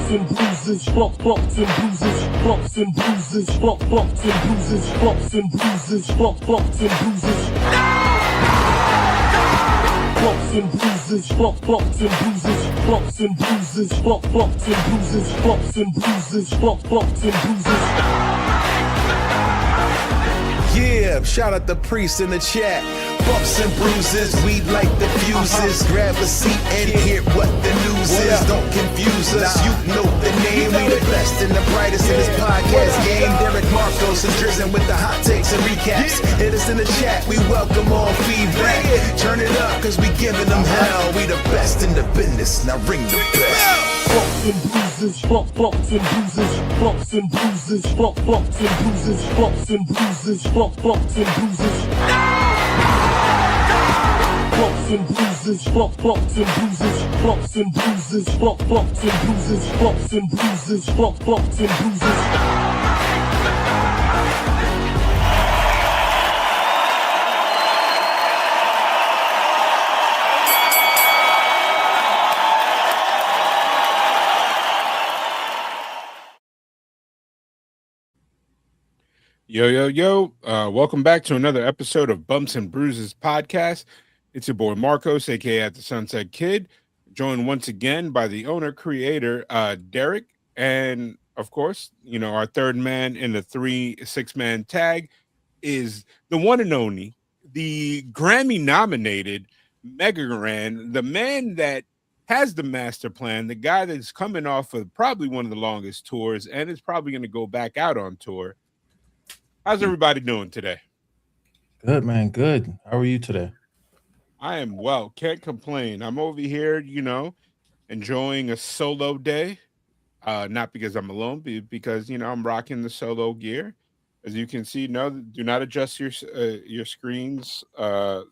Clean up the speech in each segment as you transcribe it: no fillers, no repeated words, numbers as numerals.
and bruises, bumps and bruises, bumps and bruises, bumps and bruises, bumps and bruises, bumps and bruises. Bumps and bruises, bumps and bruises, bumps and bruises, bumps and bruises, bumps and bruises, bumps and bruises. Yeah, shout out the priest in the chat. Bumps and bruises, we like the fuses. Grab a seat and hear what the news is. Don't confuse us, you know the name. We the best and the brightest in this podcast game. Derek Marcos and Drizzen with the hot takes and recaps. Hit us in the chat, we welcome all feedback. Turn it up, cause we giving them hell. We the best in the business, now ring the bell. Bumps and bruises, bumps and bruises, bumps and bruises, bumps and bruises, bumps and bruises, bumps and bruises. Bumps and bruises, bumps and bruises, bumps and bruises, bumps and bruises, bumps and bruises, bumps and bruises. Yo, welcome back to another episode of Bumps and Bruises podcast. It's your boy Marcos, aka at the Sunset Kid, joined once again by the owner creator Derek, and of course, you know, our third man in the 3-6-man tag is the one and only, the Grammy nominated Megaran, the man that has the master plan, the guy that's coming off of probably one of the longest tours and is probably going to go back out on tour. How's everybody doing today? Good, man. Good. How are you today? I am well. Can't complain. I'm over here, you know, enjoying a solo day. Not because I'm alone, but because, you know, I'm rocking the solo gear. As you can see, no, do not adjust your screens. For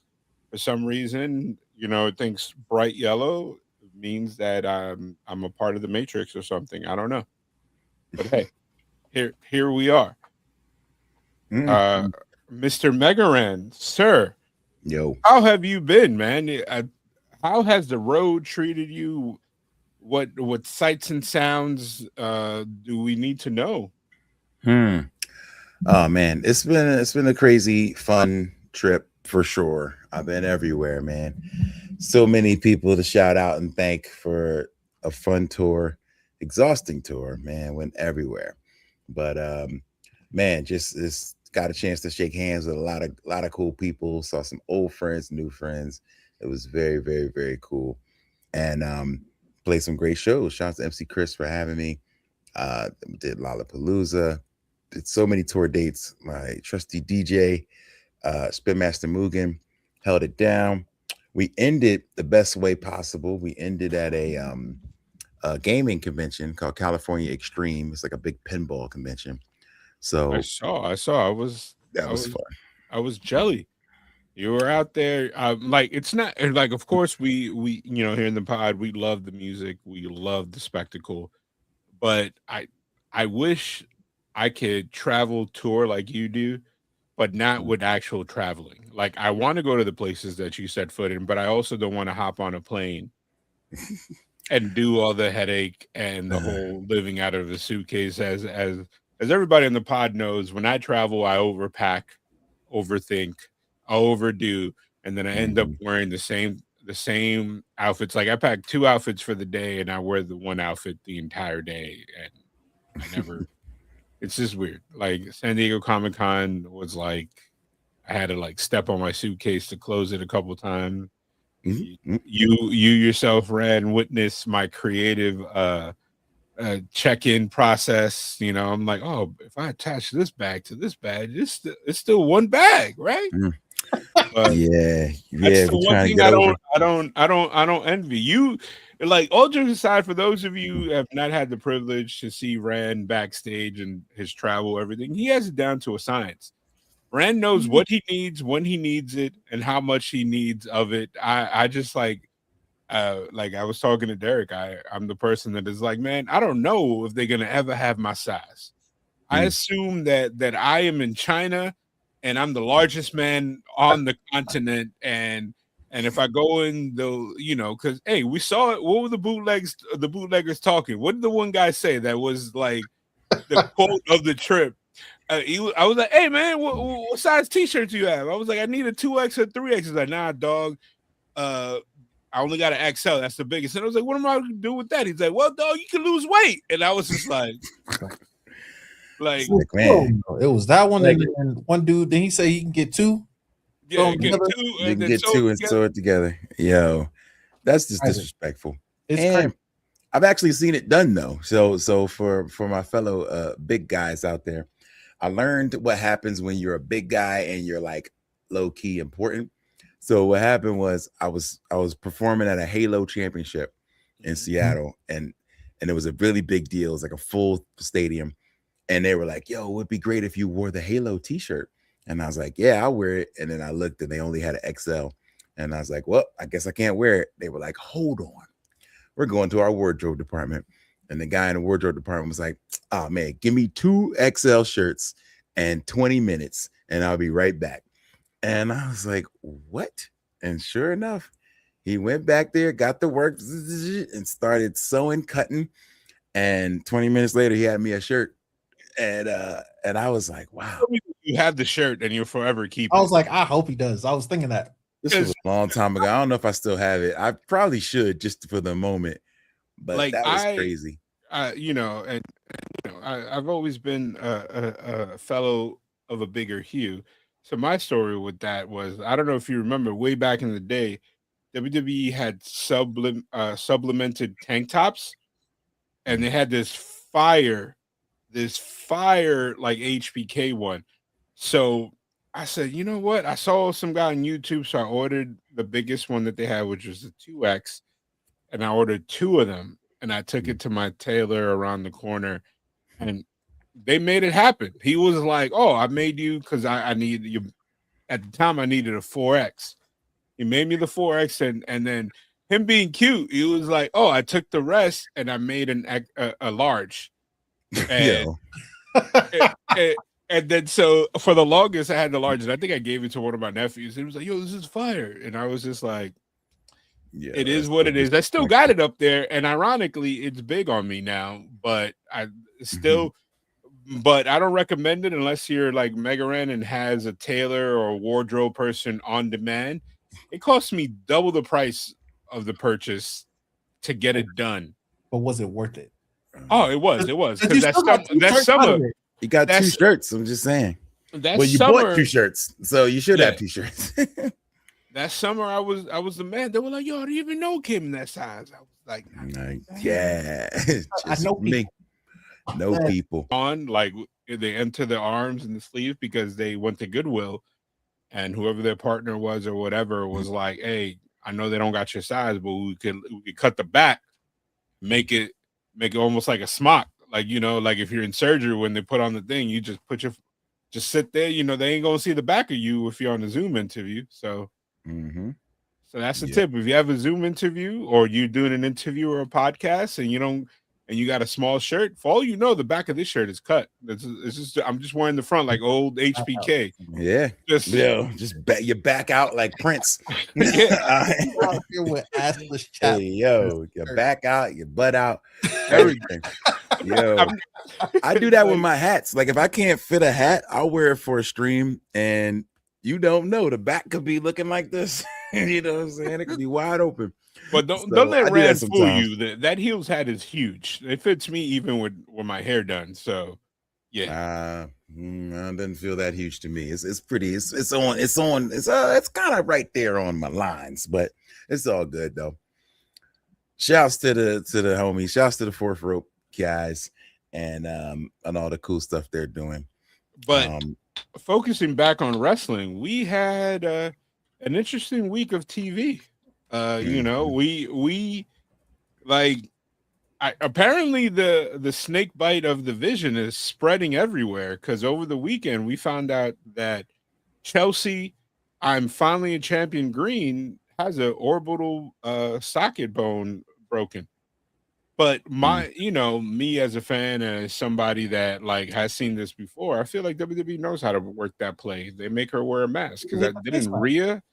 some reason, you know, it thinks bright yellow means that I'm a part of the Matrix or something. I don't know. But hey, here we are. Mr. Megaran, sir. Yo, How have you been, man? How has the road treated you? What sights and sounds do we need to know? Oh man, it's been a crazy, fun trip for sure. I've been everywhere, man. So many people to shout out and thank for a fun tour, exhausting tour, man. Went everywhere, but man, just got a chance to shake hands with a lot of cool people. Saw some old friends, new friends. It was very, very, very cool, and played some great shows. Shout out to MC Chris for having me. Did Lollapalooza. Did so many tour dates. My trusty DJ, Spin Master Mugen, held it down. We ended the best way possible. We ended at a gaming convention called California Extreme. It's like a big pinball convention. So I saw. That was fun. I was jelly. You were out there. Like, it's not like, of course, we you know, here in the pod, we love the music, we love the spectacle, but I wish I could travel tour like you do, but not with actual traveling. Like, I want to go to the places that you set foot in, but I also don't want to hop on a plane and do all the headache and the whole living out of a suitcase. As everybody in the pod knows, when I travel, I overpack, overthink, I overdo, and then I end up wearing the same outfits. Like, I pack 2 outfits for the day, and I wear the one outfit the entire day, and I never. It's just weird. Like, San Diego Comic-Con was like, I had to like step on my suitcase to close it a couple times. You yourself ran witness my creative check-in process. You know, I'm like, oh, if I attach this bag to this bag, it's still one bag, right? Yeah. That's the one thing I don't envy you. Like, all jokes aside, for those of you who have not had the privilege to see Rand backstage and his travel, everything, he has it down to a science. Rand knows what he needs, when he needs it, and how much he needs of it. I just like I was talking to Derek. I'm the person that is like, man, I don't know if they're gonna ever have my size. I assume that I am in China and I'm the largest man on the continent, and And if I go in because hey, we saw it. What were the bootleggers talking? What did the one guy say that was like the quote of the trip? I was like, hey man, what size t-shirts do you have? I was like, I need a 2X or 3X. He's like, nah, dog. I only got an XL. That's the biggest. And I was like, what am I gonna do with that? He's like, well, dog, you can lose weight. And I was just like, man, it was that one. And one dude, then he say he can get two. Yeah, you can get two and sew it together. Yo, that's just disrespectful. It's crazy. I've actually seen it done though. So for my fellow big guys out there, I learned what happens when you're a big guy and you're like low key important. So what happened was I was performing at a Halo championship in Seattle, and it was a really big deal. It was like a full stadium, and they were like, "Yo, it would be great if you wore the Halo T-shirt." And I was like, "Yeah, I'll wear it." And then I looked, and they only had an XL, and I was like, "Well, I guess I can't wear it." They were like, "Hold on, we're going to our wardrobe department," and the guy in the wardrobe department was like, "Oh man, give me 2 XL shirts and 20 minutes, and I'll be right back." And I was like, what? And sure enough, he went back there, got the work, and started sewing, cutting. And 20 minutes later, he had me a shirt. And I was like, wow. You have the shirt and you'll forever keep it. I was like, I hope he does. I was thinking that. This was a long time ago. I don't know if I still have it. I probably should just for the moment. But like, that was crazy. I've always been a fellow of a bigger hue. So my story with that was, I don't know if you remember, way back in the day, WWE had supplemented tank tops, and they had this fire like HBK one. So I said, you know what? I saw some guy on YouTube, so I ordered the biggest one that they had, which was the 2X, and I ordered 2 of them, and I took it to my tailor around the corner, and they made it happen. He was like, "Oh, I made you because I needed you." At the time, I needed a 4X. He made me the 4X, and then him being cute, he was like, "Oh, I took the rest and I made a large." And, and then so for the longest, I had the large, and I think I gave it to one of my nephews. He was like, "Yo, this is fire," and I was just like, "Yeah, it is what it is." I still got it up there, and ironically, it's big on me now, but I still. But I don't recommend it unless you're like Megaran and has a tailor or a wardrobe person on demand. It costs me double the price of the purchase to get it done. But was it worth it? Oh, it was. Because that's summer. You got 2 shirts. I'm just saying. Well, you bought 2 shirts, so you should have 2 shirts. That summer, I was the man. They were like, "Yo, do you even know Kim in that size?" I was like, "Yeah, I know me." No people on like they enter the arms and the sleeves because they went to Goodwill, and whoever their partner was or whatever was like, "Hey, I know they don't got your size, but we could cut the back, make it almost like a smock, like like if you're in surgery when they put on the thing, you just just sit there. They ain't gonna see the back of you if you're on a Zoom interview. So, so that's the tip. If you have a Zoom interview or you're doing an interview or a podcast and you got a small shirt, for all you know, the back of this shirt is cut. It's just I'm just wearing the front like old HBK. Yeah, just you back out like Prince. Hey, yo, your back out, your butt out, everything. Yo, I do that with my hats. Like if I can't fit a hat, I'll wear it for a stream, and you don't know the back could be looking like this. You know what I'm saying? It could be wide open. But don't let Rand fool you. That heels hat is huge. It fits me even with my hair done. So, yeah. It doesn't feel that huge to me. It's pretty. It's kind of right there on my lines, but it's all good though. Shouts to the homies. Shouts to the Fourth Rope guys and all the cool stuff they're doing. But focusing back on wrestling, we had an interesting week of TV. We apparently the snake bite of the vision is spreading everywhere, because over the weekend we found out that Chelsea, I'm finally a champion Green, has an orbital socket bone broken. But me as a fan and as somebody that has seen this before, I feel like WWE knows how to work that play. They make her wear a mask because didn't Rhea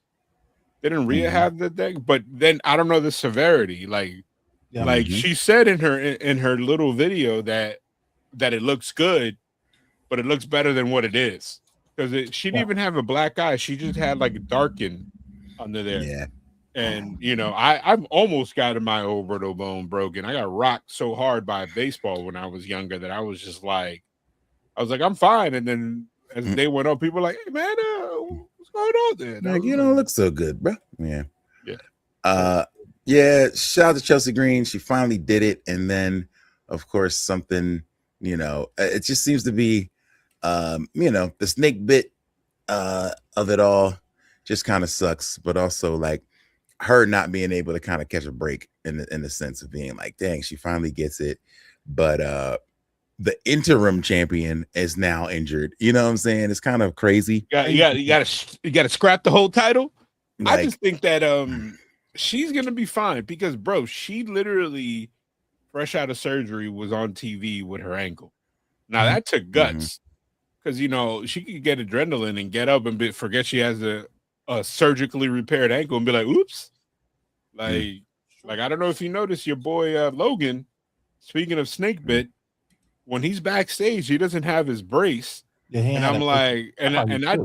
Didn't Rhea have the thing? But then I don't know the severity. Like Yeah. she said in her little video that it looks good, but it looks better than what it is. Because she didn't even have a black eye. She just had like a darken under there. Yeah. And I've almost gotten my orbital bone broken. I got rocked so hard by a baseball when I was younger that I was just like, I'm fine. And then as the day went on, people were like, hey man, what's going on there? Like, you don't look so good, bro. Yeah. Yeah. Yeah. Shout out to Chelsea Green. She finally did it. And then, of course, something, it just seems to be, the snake bit of it all just kind of sucks. But also, like, her not being able to kind of catch a break in the sense of being like, dang, she finally gets it. But the interim champion is now injured. You know what I'm saying? It's kind of crazy. You got to scrap the whole title. Like, I just think that she's gonna be fine because, bro, she literally fresh out of surgery was on TV with her ankle. Now that took guts because she could get adrenaline and get up and forget she has a surgically repaired ankle and be like, oops. Like I don't know if you noticed your boy Logan. Speaking of snake bit, when he's backstage, he doesn't have his brace. Yeah, and I'm like, I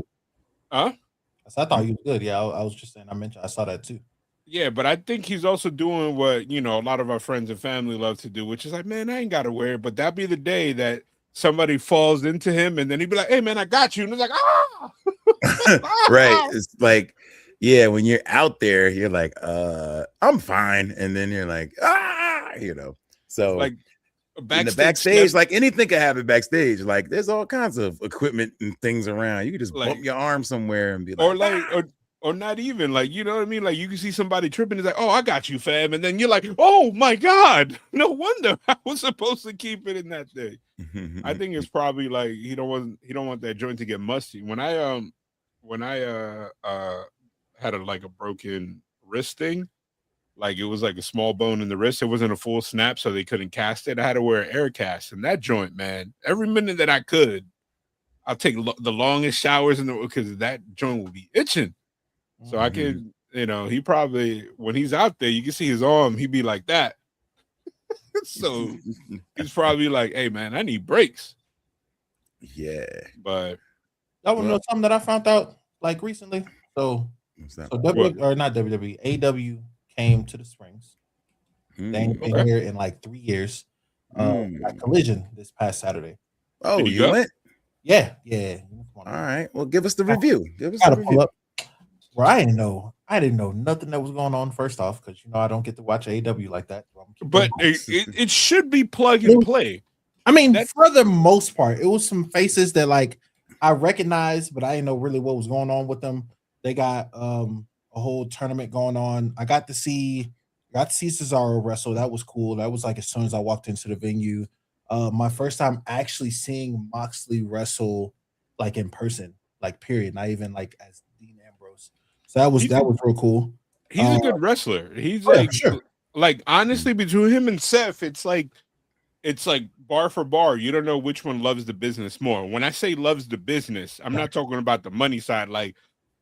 thought you was good. Yeah, I was just saying. I saw that too. Yeah, but I think he's also doing what a lot of our friends and family love to do, which is like, man, I ain't got to wear it, but that'd be the day that somebody falls into him, and then he'd be like, hey, man, I got you, and it's like, ah, right. It's like, yeah, when you're out there, you're like, I'm fine, and then you're like, so like in the backstage, like anything can happen backstage. Like there's all kinds of equipment and things around. You can just bump your arm somewhere and be like, or not even like, you know what I mean? Like you can see somebody tripping. It's like, oh, I got you, fam. And then you're like, oh my God, no wonder I was supposed to keep it in that day. I think it's probably like he don't want that joint to get musty. When I had a broken wrist thing, like it was like a small bone in the wrist. It wasn't a full snap, so they couldn't cast it. I had to wear an air cast, and that joint, man, every minute that I could, I'll take the longest showers because that joint will be itching. So I could, he probably, when he's out there, you can see his arm, he'd be like that. So he's probably like, hey man, I need breaks. Yeah. But I want to know something that I found out like recently. So not WWE, AW came to the Springs. They ain't been here in like 3 years. At Collision this past Saturday. Oh, you went? Yeah. All right. Well, give us the review. Pull up. Well, I didn't know nothing that was going on. First off, because I don't get to watch AEW like that. But it should be plug and play. I mean, for the most part, it was some faces that like I recognized, but I didn't know really what was going on with them. They got a whole tournament going on. I got to see Cesaro wrestle. That was cool. That was like as soon as I walked into the venue. My first time actually seeing Moxley wrestle like in person, like period. Not even like as Dean Ambrose. So that was real cool. He's a good wrestler. He's sure. Like honestly, between him and Seth, it's like bar for bar. You don't know which one loves the business more. When I say loves the business, I'm not talking about the money side. Like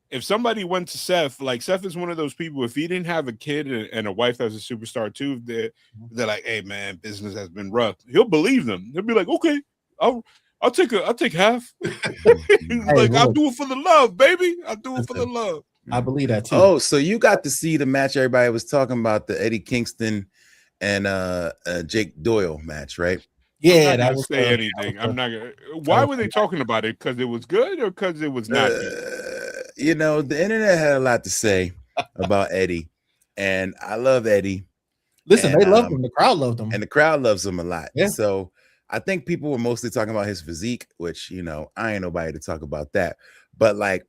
if somebody went to Seth, like Seth is one of those people, if he didn't have a kid and a wife that's a superstar too, they're like, hey man, business has been rough. He'll believe them. He'll be like, okay, I'll take half. Like, I'll do it for the love, baby. I'll do it for the love. I believe that too. Oh, so you got to see the match everybody was talking about, the Eddie Kingston and Jake Doyle match, right? Yeah, that was say anything. I'm not gonna. Why were they talking about it? Because it was good or because it was not good? The internet had a lot to say about Eddie, and I love Eddie. Listen, they loved him. The crowd loved him, and the crowd loves him a lot. Yeah. So I think people were mostly talking about his physique, which I ain't nobody to talk about that. But like,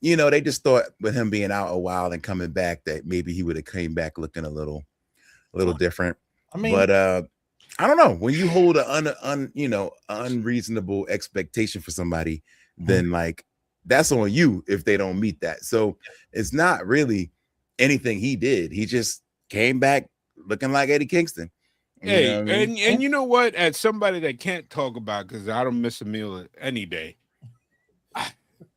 they just thought with him being out a while and coming back that maybe he would have came back looking a little different. I mean, but I don't know. When you hold an unreasonable expectation for somebody, then like that's on you if they don't meet that. So it's not really anything he did. He just came back looking like Eddie Kingston. Hey, and you know what? As somebody that can't talk about, because I don't miss a meal any day.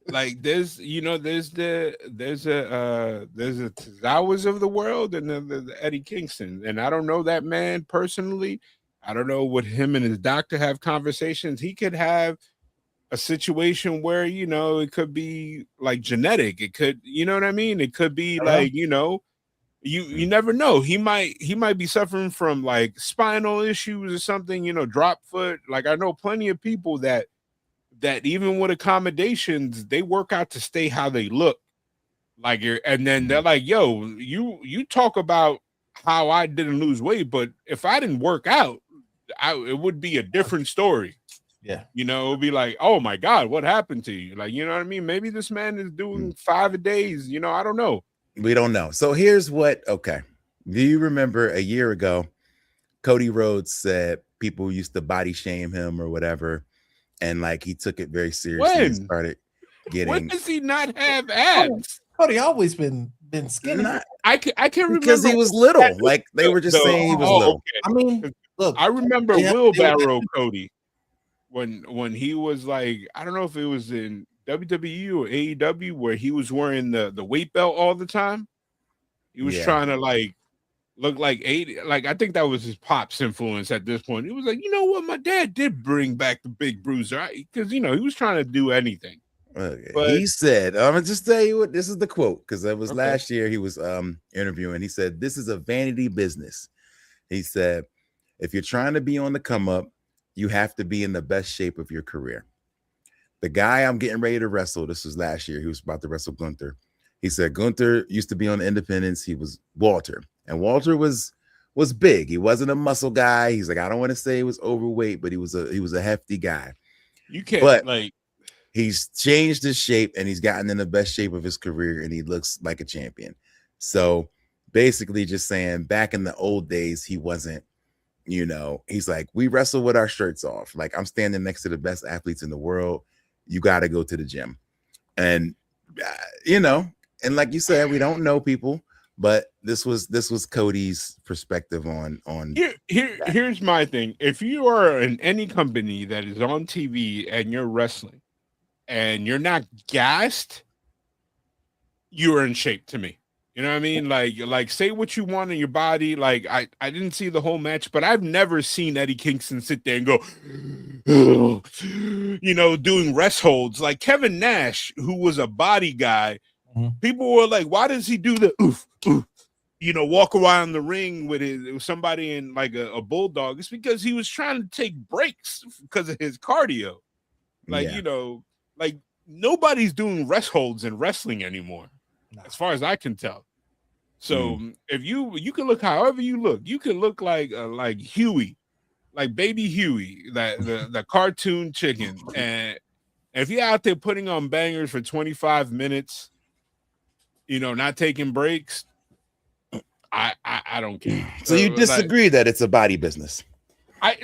Like there's there's a Tazawas of the world and the Eddie Kingston, and I don't know that man personally. I don't know what him and his doctor have conversations. He could have a situation where it could be like genetic. It could, you know what I mean? It could be I don't know. like you never know. He might be suffering from like spinal issues or something. Drop foot. Like I know plenty of people that even with accommodations, they work out to stay how they look. And then they're like, "Yo, you talk about how I didn't lose weight, but if I didn't work out, it would be a different story." Yeah. It'd be like, "Oh my God, what happened to you?" Like, you know what I mean? Maybe this man is doing 5 a days. I don't know. We don't know. So here's what. Okay, do you remember a year ago, Cody Rhodes said people used to body shame him or whatever, and like he took it very seriously and When? started When getting does he not have abs? Cody always been skinny. not I can't remember because he was little. Like they were just saying he was little. Okay. I mean, look, I remember they have to deal with wheelbarrow that. Cody when he was like, I don't know if it was in WWE or AEW where he was wearing the weight belt all the time. He was Yeah. trying to like look like 80. Like I think that was his pop's influence at this point. He was like, you know what, my dad did bring back the big bruiser because he was trying to do anything. Okay. But- He said, I'm gonna just tell you what this is the quote because that was Okay. last year. He was interviewing. He said, "This is a vanity business." He said, "If you're trying to be on the come up, you have to be in the best shape of your career." The guy I'm getting ready to wrestle, this was last year. He was about to wrestle Gunther. He said Gunther used to be on the independents. He was Walter, and Walter was big. He wasn't a muscle guy. He's like, I don't want to say he was overweight, but he was a hefty guy. You can't But- like He's changed his shape and he's gotten in the best shape of his career and he looks like a champion. So basically just saying back in the old days, he wasn't, he's like, we wrestle with our shirts off. Like I'm standing next to the best athletes in the world. You got to go to the gym. And, and like you said, we don't know people, but this was Cody's perspective on here's my thing. If you are in any company that is on TV and you're wrestling and you're not gassed, you're in shape to me. You know what I mean? Like say what you want in your body. Like I didn't see the whole match, but I've never seen Eddie Kingston sit there and go, doing rest holds. Like Kevin Nash, who was a body guy, people were like, why does he do the oof, oof? Walk around the ring with somebody in like a bulldog. It's because he was trying to take breaks because of his cardio. Like, Yeah. Like nobody's doing rest holds in wrestling anymore, as far as I can tell. So if you can look however you can look like Huey, like baby Huey, the cartoon chicken. And if you're out there putting on bangers for 25 minutes, not taking breaks, I don't care. So you disagree that it's a body business?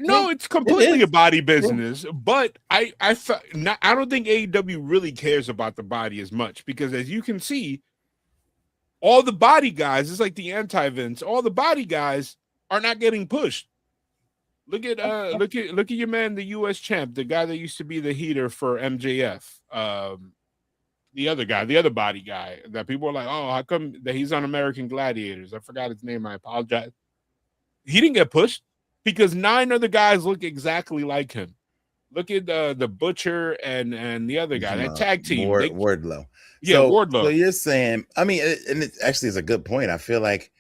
No, it's completely a body business, but I don't think AEW really cares about the body as much because as you can see, all the body guys, it's like the anti-Vince, all the body guys are not getting pushed. Look at your man, the US champ, the guy that used to be the heater for MJF. The other guy, the other body guy that people are like, oh, how come that he's on American Gladiators? I forgot his name. I apologize. He didn't get pushed because 9 other guys look exactly like him. Look at the Butcher and the other guy, that tag team. Wardlow. Yeah, Wardlow. So you're saying, I mean, and it actually is a good point. I feel like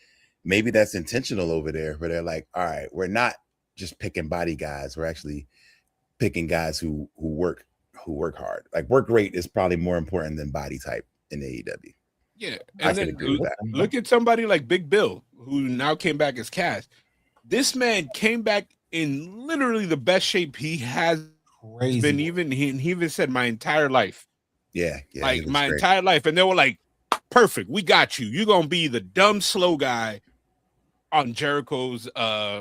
maybe that's intentional over there, where they're like, all right, we're not just picking body guys. We're actually picking guys who work hard. Like work rate is probably more important than body type in AEW. Yeah, I and can then agree with that. look at somebody like Big Bill, who now came back as Cass. This man came back in literally the best shape he has Crazy. been. He even said my entire life. Yeah, like my great. entire life, and they were like, "Perfect, we got you. You're gonna be the dumb slow guy on Jericho's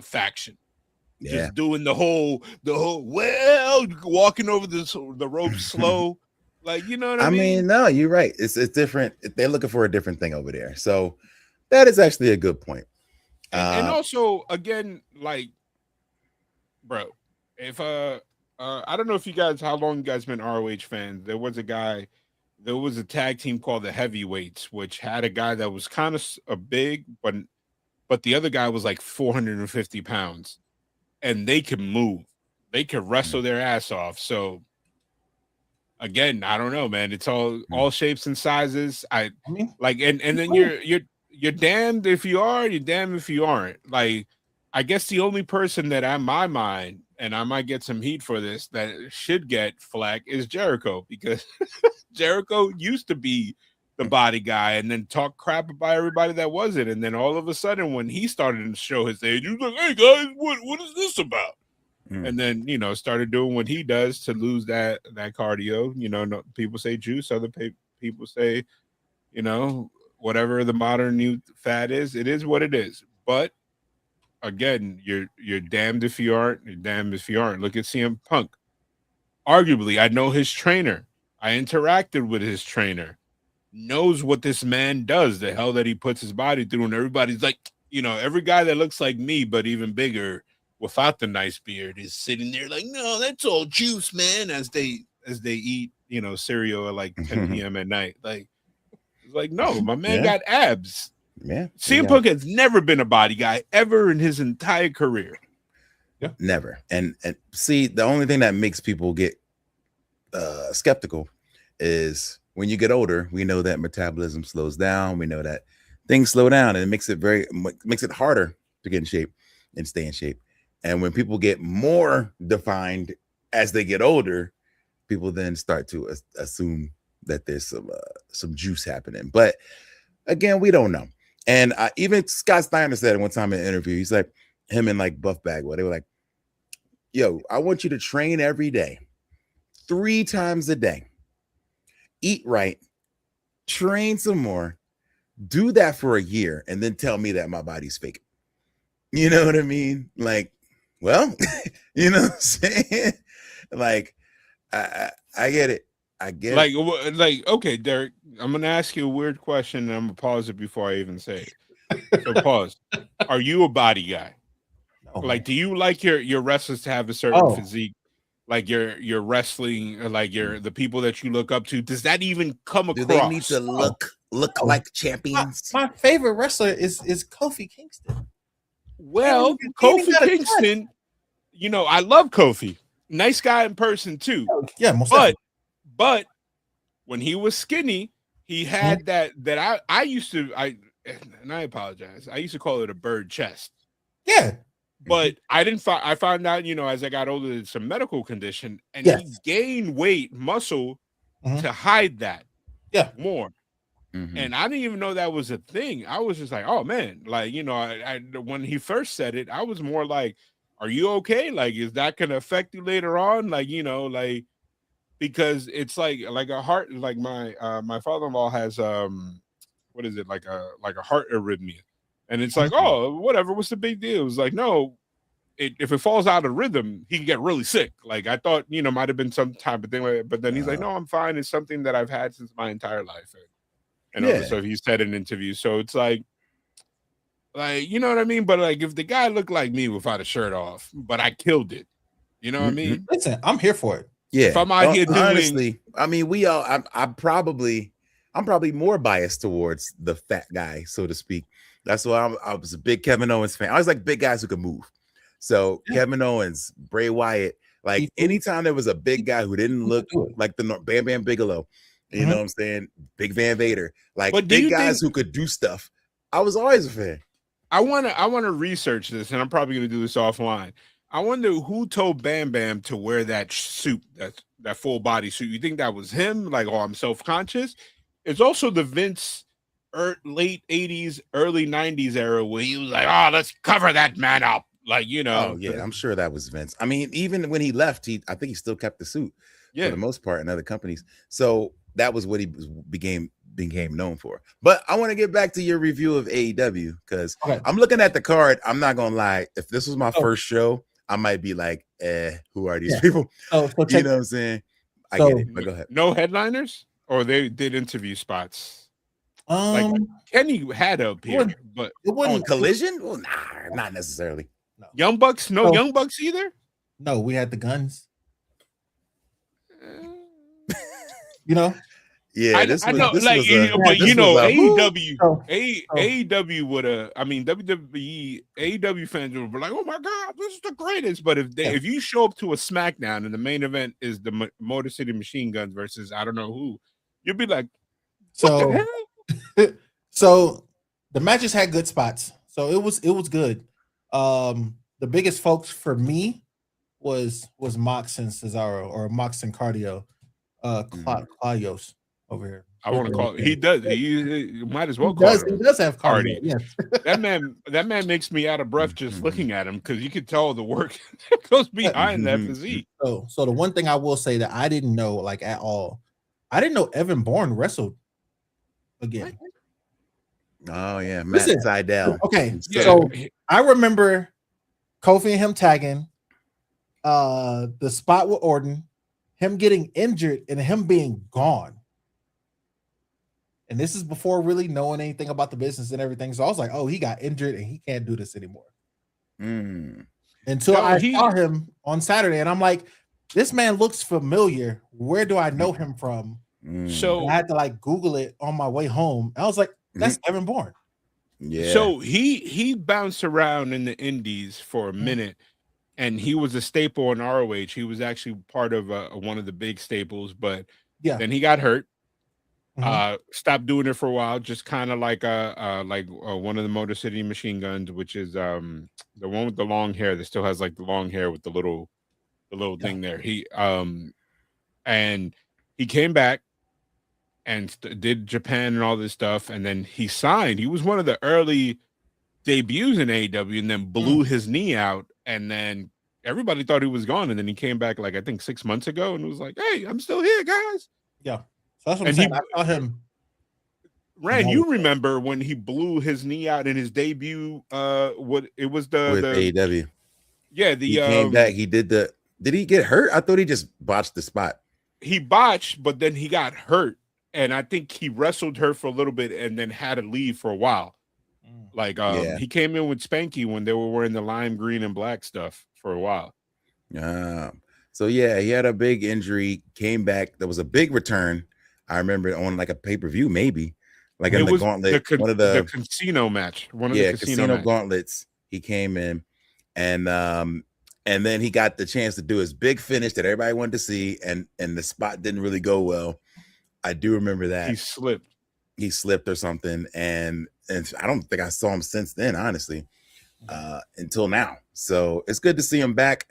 faction." Yeah. Just doing the whole walking over the rope slow, like you know what I mean. I mean, no, you're right. It's different. They're looking for a different thing over there. So that is actually a good point. And also, again, like, bro, if I don't know if how long you guys been ROH fans. There was a guy there was a tag team called the Heavyweights, which had a guy that was kind of a big, but the other guy was like 450 pounds, and they could move, they could wrestle their ass off. So again, I don't know, man. It's all shapes and sizes. I mean, like, and then you're damned if you are, you're damned if you aren't. Like, I guess the only person that in my mind, and I might get some heat for this, that should get flack is Jericho, because Jericho used to be the body guy and then talk crap about everybody that wasn't. And then all of a sudden, when he started to show his age, he was like, hey guys, what is this about? And then, you know, started doing what he does to lose that cardio. You know, no, people say juice, other people say, you know, whatever the modern new fad is, it is what it is. But again, you're damned if you aren't, you're damned if you aren't. Look at CM Punk. Arguably, I know his trainer. I interacted with his trainer. Knows what this man does, the hell that he puts his body through, and everybody's like, you know, every guy that looks like me but even bigger without the nice beard is sitting there like, no, that's all juice, man, as they eat, you know, cereal at like 10 p.m. at night. Like, it's like, no, my man got abs. Yeah. CM Punk has never been a body guy ever in his entire career. Yeah. Never. And see, the only thing that makes people get skeptical is when you get older, we know that metabolism slows down. We know that things slow down, and it makes it harder to get in shape and stay in shape. And when people get more defined as they get older, people then start to assume that there's some juice happening. But again, we don't know. And even Scott Steiner said it one time in an interview, he's like, him and like Buff Bagwell, they were like, yo, I want you to train every day, 3 times a day, eat right, train some more, do that for a year, and then tell me that my body's fake. You know what I mean? Like, well, you know what I'm saying? Like, I get it. I get it. Like, okay, Derek, I'm gonna ask you a weird question, and I'm gonna pause it before I even say it. So pause. Are you a body guy? no. Like, do you like your wrestlers to have a certain physique? Like your wrestling, like the people that you look up to, does that even come across? Do they need to look like champions? My favorite wrestler is Kofi Kingston. Well, Kofi Kingston, you know, I love Kofi. Nice guy in person too. Yeah, most but when he was skinny, he had that I used to, and I apologize, I used to call it a bird chest. Yeah. But I found out, you know, as I got older, it's a medical condition, and he gained weight, muscle to hide that more. And I didn't even know that was a thing. I was just like, oh man, like, you know, I when he first said it, I was more like, are you okay? Like, is that gonna affect you later on? Like, you know, like, because it's like a heart, like my father-in-law has what is it, like a heart arrhythmia. And it's like, oh, whatever, what's the big deal? It was like, no, if it falls out of rhythm, he can get really sick. Like, I thought, you know, might have been some type of thing like that. But then he's like, no, I'm fine. It's something that I've had since my entire life. And all this stuff he said in interviews. So it's like, you know what I mean? But like, if the guy looked like me without a shirt off, but I killed it, you know what I mean? Listen, I'm here for it. Yeah. If I'm out here doing, honestly, I mean, we all, I'm probably more biased towards the fat guy, so to speak. That's why I was a big Kevin Owens fan. I was like big guys who could move. So Kevin Owens, Bray Wyatt, like anytime there was a big guy who didn't look like the Bam Bam Bigelow, you know what I'm saying? Big Van Vader, like big guys who could do stuff. I was always a fan. I want to research this, and I'm probably going to do this offline. I wonder who told Bam Bam to wear that suit, that full body suit. You think that was him? Like, oh, I'm self-conscious. It's also the Vince late 80s, early 90s era where he was like, oh, let's cover that man up. Like, you know. Oh, yeah, I'm sure that was Vince. I mean, even when he left, I think he still kept the suit for the most part in other companies. So that was what he became known for. But I want to get back to your review of AEW because I'm looking at the card. I'm not gonna lie. If this was my first show, I might be like, who are these people? You know what I'm saying? I get it. But go ahead. No headliners, or they did interview spots. Like Kenny had up here, but it wasn't Collision. Well, nah, not necessarily. No. Young Bucks, no Young Bucks either. No, we had the Guns. You know. Yeah, I know, this like, was a but this you was know, a who? AEW would have. I mean, WWE AEW fans would be like, "Oh my god, this is the greatest!" But if you show up to a SmackDown and the main event is the Motor City Machine Guns versus I don't know who, you'd be like, "What the hell?" So the matches had good spots. So it was good. The biggest folks for me was Mox and Cesaro, or Mox and Cardio. Claudios over here. I want to call it. He does. He might as well He call does. it. He does have cardio. Cardi. Yes. That man makes me out of breath just looking at him because you could tell the work that goes behind that physique. So the one thing I will say that I didn't know, like, at all, I didn't know Evan Bourne wrestled again. Oh yeah, Matt Sydal. Okay, Yeah. so I remember Kofi and him tagging, the spot with Orton, him getting injured and him being gone. And this is before really knowing anything about the business and everything. So I was like, oh, he got injured and he can't do this anymore. Until I saw him on Saturday, and I'm like, this man looks familiar. Where do I know him from? So and I had to like Google it on my way home. I was like, that's Evan Bourne. Yeah. So he bounced around in the Indies for a minute, and he was a staple in ROH. He was actually part of one of the big staples, but then he got hurt. Stopped doing it for a while, just kind of like one of the Motor City Machine Guns, which is the one with the long hair that still has like the long hair with the little thing there. He and he came back and did Japan and all this stuff, and then he signed. He was one of the early debuts in AEW, and then blew his knee out, and then everybody thought he was gone, and then he came back like I think 6 months ago, and was like, "Hey, I'm still here, guys." Yeah. So that's what I'm saying. I saw him. Rand, you remember when he blew his knee out in his debut? What it was with AEW. Yeah, he came back. He did the. Did he get hurt? I thought he just botched the spot. He botched, but then he got hurt, and I think he wrestled her for a little bit, and then had to leave for a while. Like he came in with Spanky when they were wearing the lime green and black stuff for a while. So yeah, he had a big injury. Came back. There was a big return. I remember on like a pay-per-view, maybe like in the gauntlet, one of the casino match, one of the casino gauntlets. He came in, and then he got the chance to do his big finish that everybody wanted to see, and the spot didn't really go well. I do remember that he slipped or something, and I don't think I saw him since then, honestly, until now. So it's good to see him back.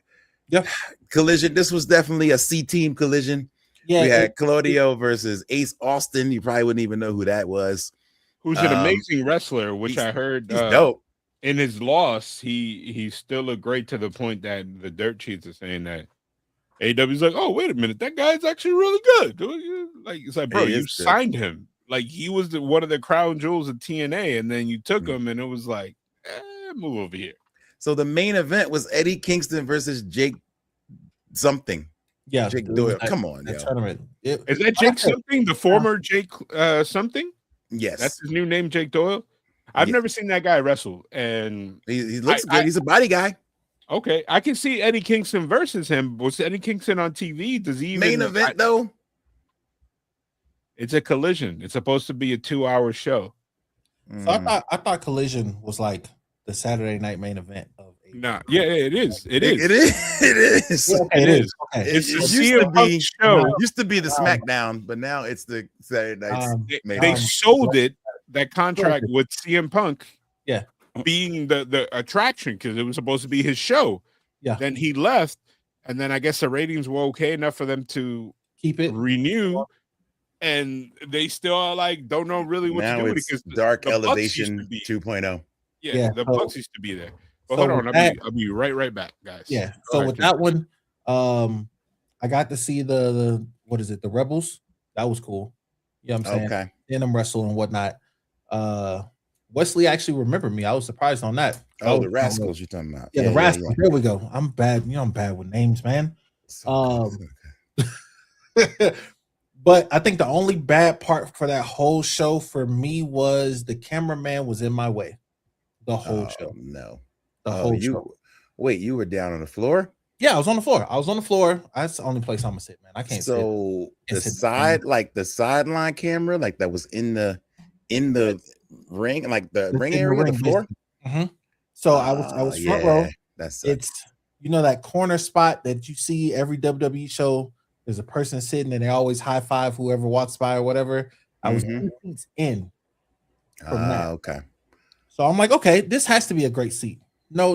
Yep. Collision. This was definitely a C-team collision. Yeah, we had Claudio versus Ace Austin. You probably wouldn't even know who that was. Who's an amazing wrestler, which I heard he's dope. In his loss, he still looked great, to the point that the dirt sheets are saying that AEW's like, oh, wait a minute, that guy's actually really good. Like, it's like, bro, you signed him. Like, he was one of the crown jewels of TNA, and then you took him, and it was like, move over here. So the main event was Eddie Kingston versus Jake something. Yeah, Jake Doyle. Come on, tournament. Is that Jake something? The former Jake something? Yes, that's his new name, Jake Doyle. I've never seen that guy wrestle, and he looks good. He's a body guy. Okay, I can see Eddie Kingston versus him. Was Eddie Kingston on TV? Does he even main event though? It's a Collision. It's supposed to be a 2-hour show. So I thought Collision was like the Saturday night main event of. Nah, yeah, it is. It is. It is. Yeah, okay, it is. Okay. It used to be show. Used to be the SmackDown, but now it's the Saturday night. They sold it, that contract with CM Punk. Yeah, being the attraction, because it was supposed to be his show. Yeah. Then he left, and then I guess the ratings were okay enough for them to keep it, renew, and they still are like don't know really what to do with it, because Dark Elevation 2.0. Yeah, the Bucks used to be there. But hold on, I'll be right back, guys. Yeah. So with that one, I got to see the what is it, the Rebels? That was cool. You know what I'm saying? Okay. And them wrestle and whatnot. Wesley actually remembered me. I was surprised on that. Oh, the Rascals you're talking about. Yeah, the Rascals. There we go. I'm bad. I'm bad with names, man. But I think the only bad part for that whole show for me was the cameraman was in my way. The whole show. No. The whole show. Wait, you were down on the floor? Yeah, I was on the floor. I was on the floor. That's the only place I'm gonna sit, man. I can't sit. So Can't the sit in the fan. side, like the sideline camera, like that was in the ring, like the It's ring in the area, the ring, floor. basically. So I was front Yeah, row. that sucks. It's that corner spot that you see every WWE show. There's a person sitting and they always high five whoever walks by or whatever. I was Mhm. 2 seats in from that. Okay. So I'm like, okay, this has to be a great seat. No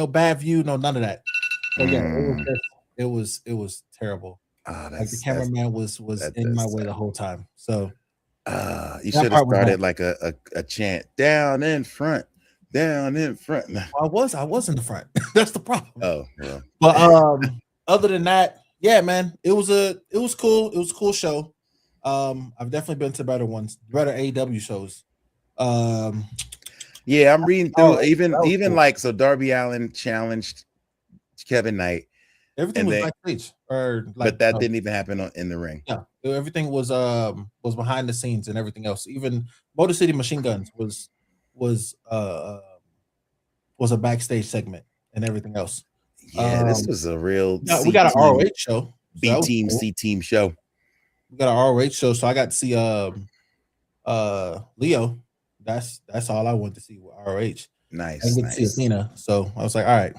bad view, no none of that. So yeah, Mm. it was terrible. Oh, Like the that's cameraman was that in my does way suck. the whole time. So You that should have part was started bad. like a chant down in front, down in front. I was in the front. That's the problem. Oh well. But other than that, yeah, man, it was cool. It was a cool show. I've definitely been to better ones, better AEW shows. Um, Yeah, I'm reading oh, through that was even cool. like so Darby Allin challenged Kevin Knight, Everything and was then backstage, or but like that didn't even happen in the ring. yeah, everything was behind the scenes and everything else. Even Motor City Machine Guns was was a backstage segment and everything else. Yeah, this was a real Yeah, we C got an team, ROH show. So B that was team, cool. C team show. We got an ROH show, so I got to see Leo. That's all I wanted to see with ROH. I didn't Nice, get to see nice. Athena, so I was like, all right,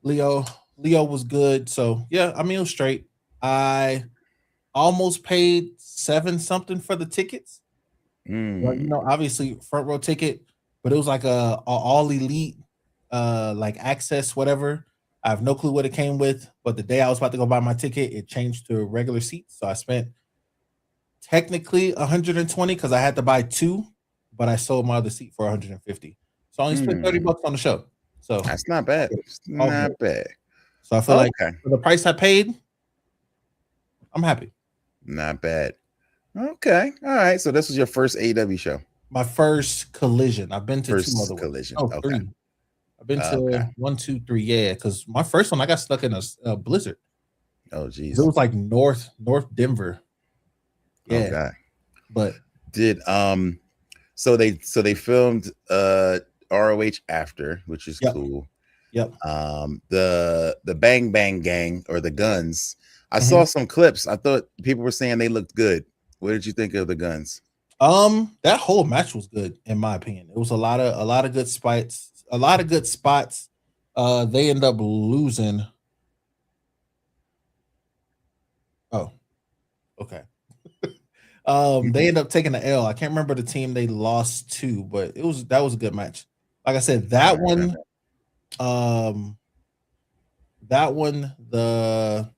Leo was good. So yeah, I mean it was straight. I almost paid 7 something for the tickets. Well, Mm. obviously front row ticket, but it was like a all elite, like access, whatever. I have no clue what it came with, but the day I was about to go buy my ticket, it changed to regular seats. So I spent technically 120 because I had to buy 2, but I sold my other seat for 150. So I only spent $30 on the show. So That's not bad. It's all good. not bad. So I feel like Okay, for the price I paid, I'm happy. not bad. Okay, all right. So this was your first AEW show. My first collision. I've been to 2 First other ones. collision. Oh, Okay. 3. I've been Okay. to 1, 2, 3. Yeah, because my first one I got stuck in a blizzard. Oh It geez. was like North Denver. Yeah, Okay. but Did so they filmed ROH after, which is Yep. cool. Yep. The Bang Bang Gang or the Guns. I Mhm. saw some clips. I thought people were saying they looked good. What did you think of the Guns? That whole match was good in my opinion. It was a lot of good spots. A lot of good spots. They end up losing. Oh, okay. They end up taking the L. I can't remember the team they lost to, but that was a good match. Like I said, that one, the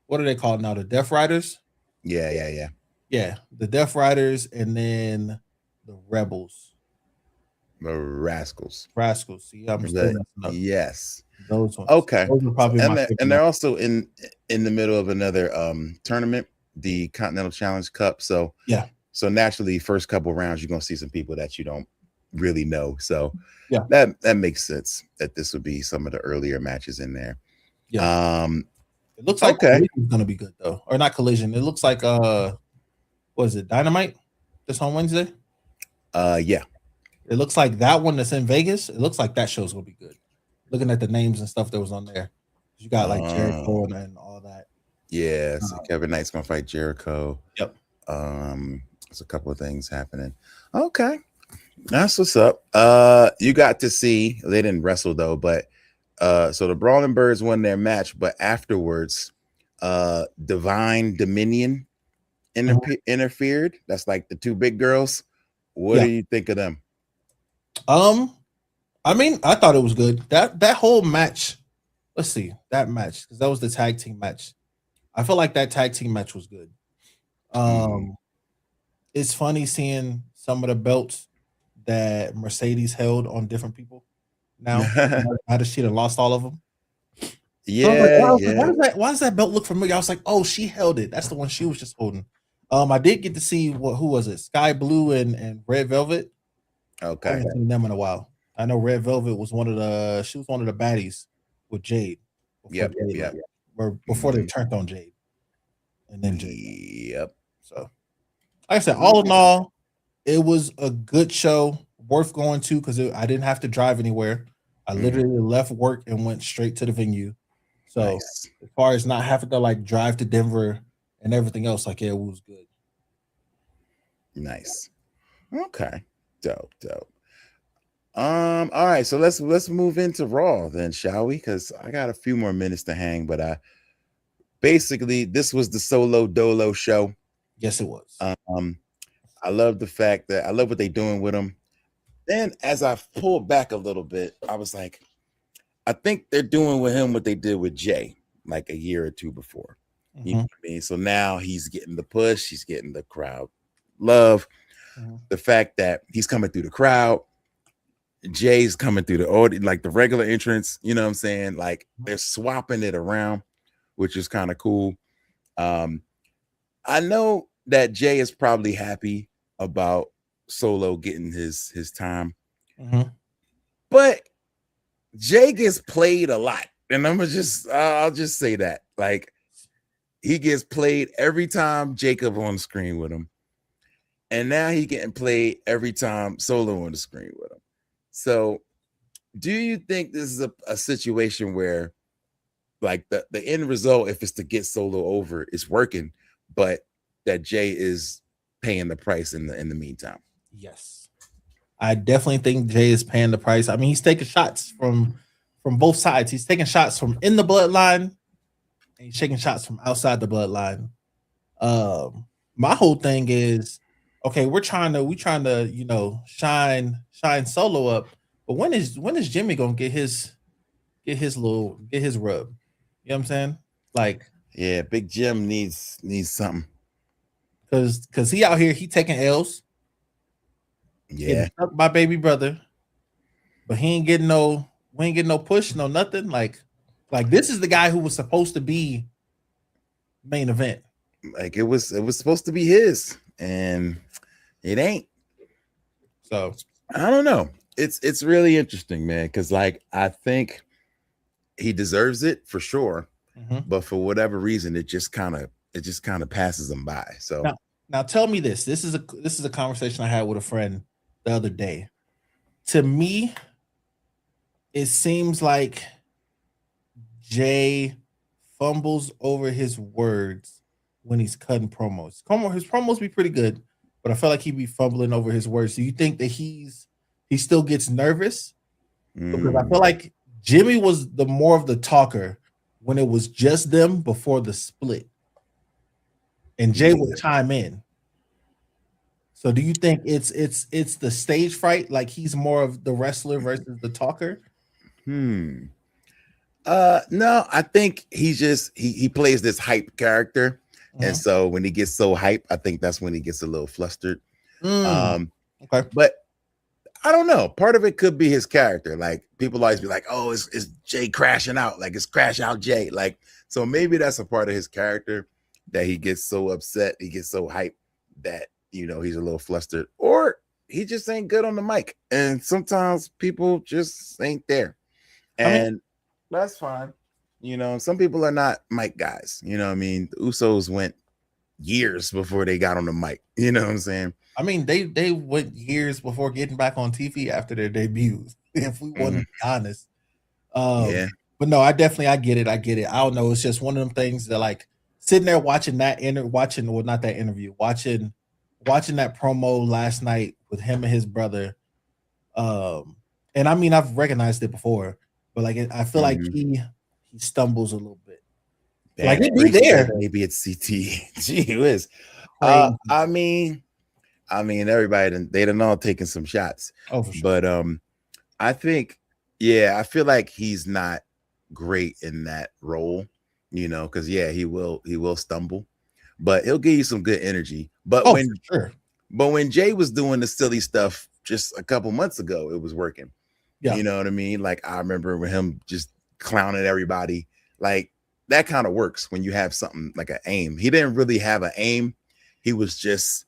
what are they called now? The Death Riders. Yeah. Yeah, the Death Riders, and then the Rebels. The Rascals. See, I'm still messing up. Yes. Those ones. Okay. Those are probably my favorite. And they're also in the middle of another tournament, the Continental Challenge Cup. So yeah. So naturally, first couple rounds, you're gonna see some people that you don't really know. So yeah, that makes sense that this would be some of the earlier matches in there. Yeah. It looks like Collision is gonna be good though. Or not Collision. It looks like what is it, Dynamite? This on Wednesday? Yeah. It looks like that one that's in Vegas. It looks like that show's gonna be good. Looking at the names and stuff that was on there. You got like Jericho and all that. Yeah, so Kevin Knight's gonna fight Jericho. Yep. There's a couple of things happening. Okay. That's what's up. You got to see, they didn't wrestle though, but so the Brawling Birds won their match, but afterwards, Divine Dominion interfered. That's like the 2 big girls. What do you think of them? I mean, I thought it was good. That whole match. Let's see that match because that was the tag team match. I feel like that tag team match was good. It's funny seeing some of the belts that Mercedes held on different people. Now, how does she have lost all of them? Yeah, Why does that belt look familiar? I was like, oh, she held it. That's the one she was just holding. I did get to see who was it? Sky Blue and Red Velvet. Okay. I haven't seen them in a while. I know Red Velvet was one of the baddies with Jade. Before they turned on Jade. And then Jade. Yep. So like I said, all in all, it was a good show, worth going to because I didn't have to drive anywhere. I literally left work and went straight to the venue. So Nice. as far as not having to like drive to Denver and everything else, like yeah, it was good. Nice. Okay. Dope. All right, so let's move into Raw then, shall we? Because I got a few more minutes to hang, but basically this was the Solo Dolo show. Yes, it was. I love the fact that I love what they're doing with him. Then as I pulled back a little bit, I was like, I think they're doing with him what they did with Jay like a year or two before. You know what I mean? So now he's getting the push, he's getting the crowd love. The fact that he's coming through the crowd, Jay's coming through the audience, like the regular entrance, you know what I'm saying? Like they're swapping it around, which is kind of cool. I know that Jay is probably happy about Solo getting his time, but Jay gets played a lot, and I'll just say that, like, he gets played every time Jacob on the screen with him, and now he getting played every time Solo on the screen with him. So do you think this is a situation where like the end result, if it's to get Solo over, is working, but that Jay is paying the price in the meantime? Yes, I definitely think Jay is paying the price. I mean, he's taking shots from both sides. He's taking shots from in the bloodline, and he's taking shots from outside the bloodline. My whole thing is, okay, we're trying to you know shine Solo up, but when is Jimmy gonna get his rub? You know what I'm saying? Like, yeah, Big Jim needs something. Cause he out here, he taking L's. Yeah, Getting my baby brother, but we ain't getting no push, no nothing. Like this is the guy who was supposed to be main event. like it was supposed to be his, and it ain't. So I don't know. It's really interesting, man, because like I think he deserves it for sure, but for whatever reason, it just kind of passes him by. So now tell me this. This is a conversation I had with a friend the other day. To me, it seems like Jay fumbles over his words when he's cutting promos. His promos be pretty good, but I feel like he'd be fumbling over his words. Do you think that he still gets nervous? Because I feel like Jimmy was the more of the talker when it was just them before the split, and Jay would chime in. So do you think it's the stage fright? Like he's more of the wrestler versus the talker? No, I think he plays this hype character, and so when he gets so hype, I think that's when he gets a little flustered. Okay, but I don't know. Part of it could be his character. Like people always be like, "Oh, is Jay crashing out? Like it's crash out Jay." Like so maybe that's a part of his character that he gets so upset, he gets so hyped that he's a little flustered, or he just ain't good on the mic, and sometimes people just ain't there. And that's fine. Some people are not mic guys. You know what I mean? The Usos went years before they got on the mic. You know what I'm saying? I mean, they went years before getting back on TV after their debuts, if we want to be honest. Yeah. But no, I get it. I don't know. It's just one of them things that like sitting there watching that watching that promo last night with him and his brother. And I mean, I've recognized it before, but like I feel like he stumbles a little bit. Like he'd be there. Maybe it's CT. Gee whiz. I mean, everybody they done all taken some shots. Oh, for sure. But I think, I feel like he's not great in that role, because he will stumble, but he'll give you some good energy. But when Jay was doing the silly stuff just a couple months ago, it was working. Yeah. You know what I mean? Like I remember with him just clowning everybody. Like that kind of works when you have something like an aim. He didn't really have an aim. He was just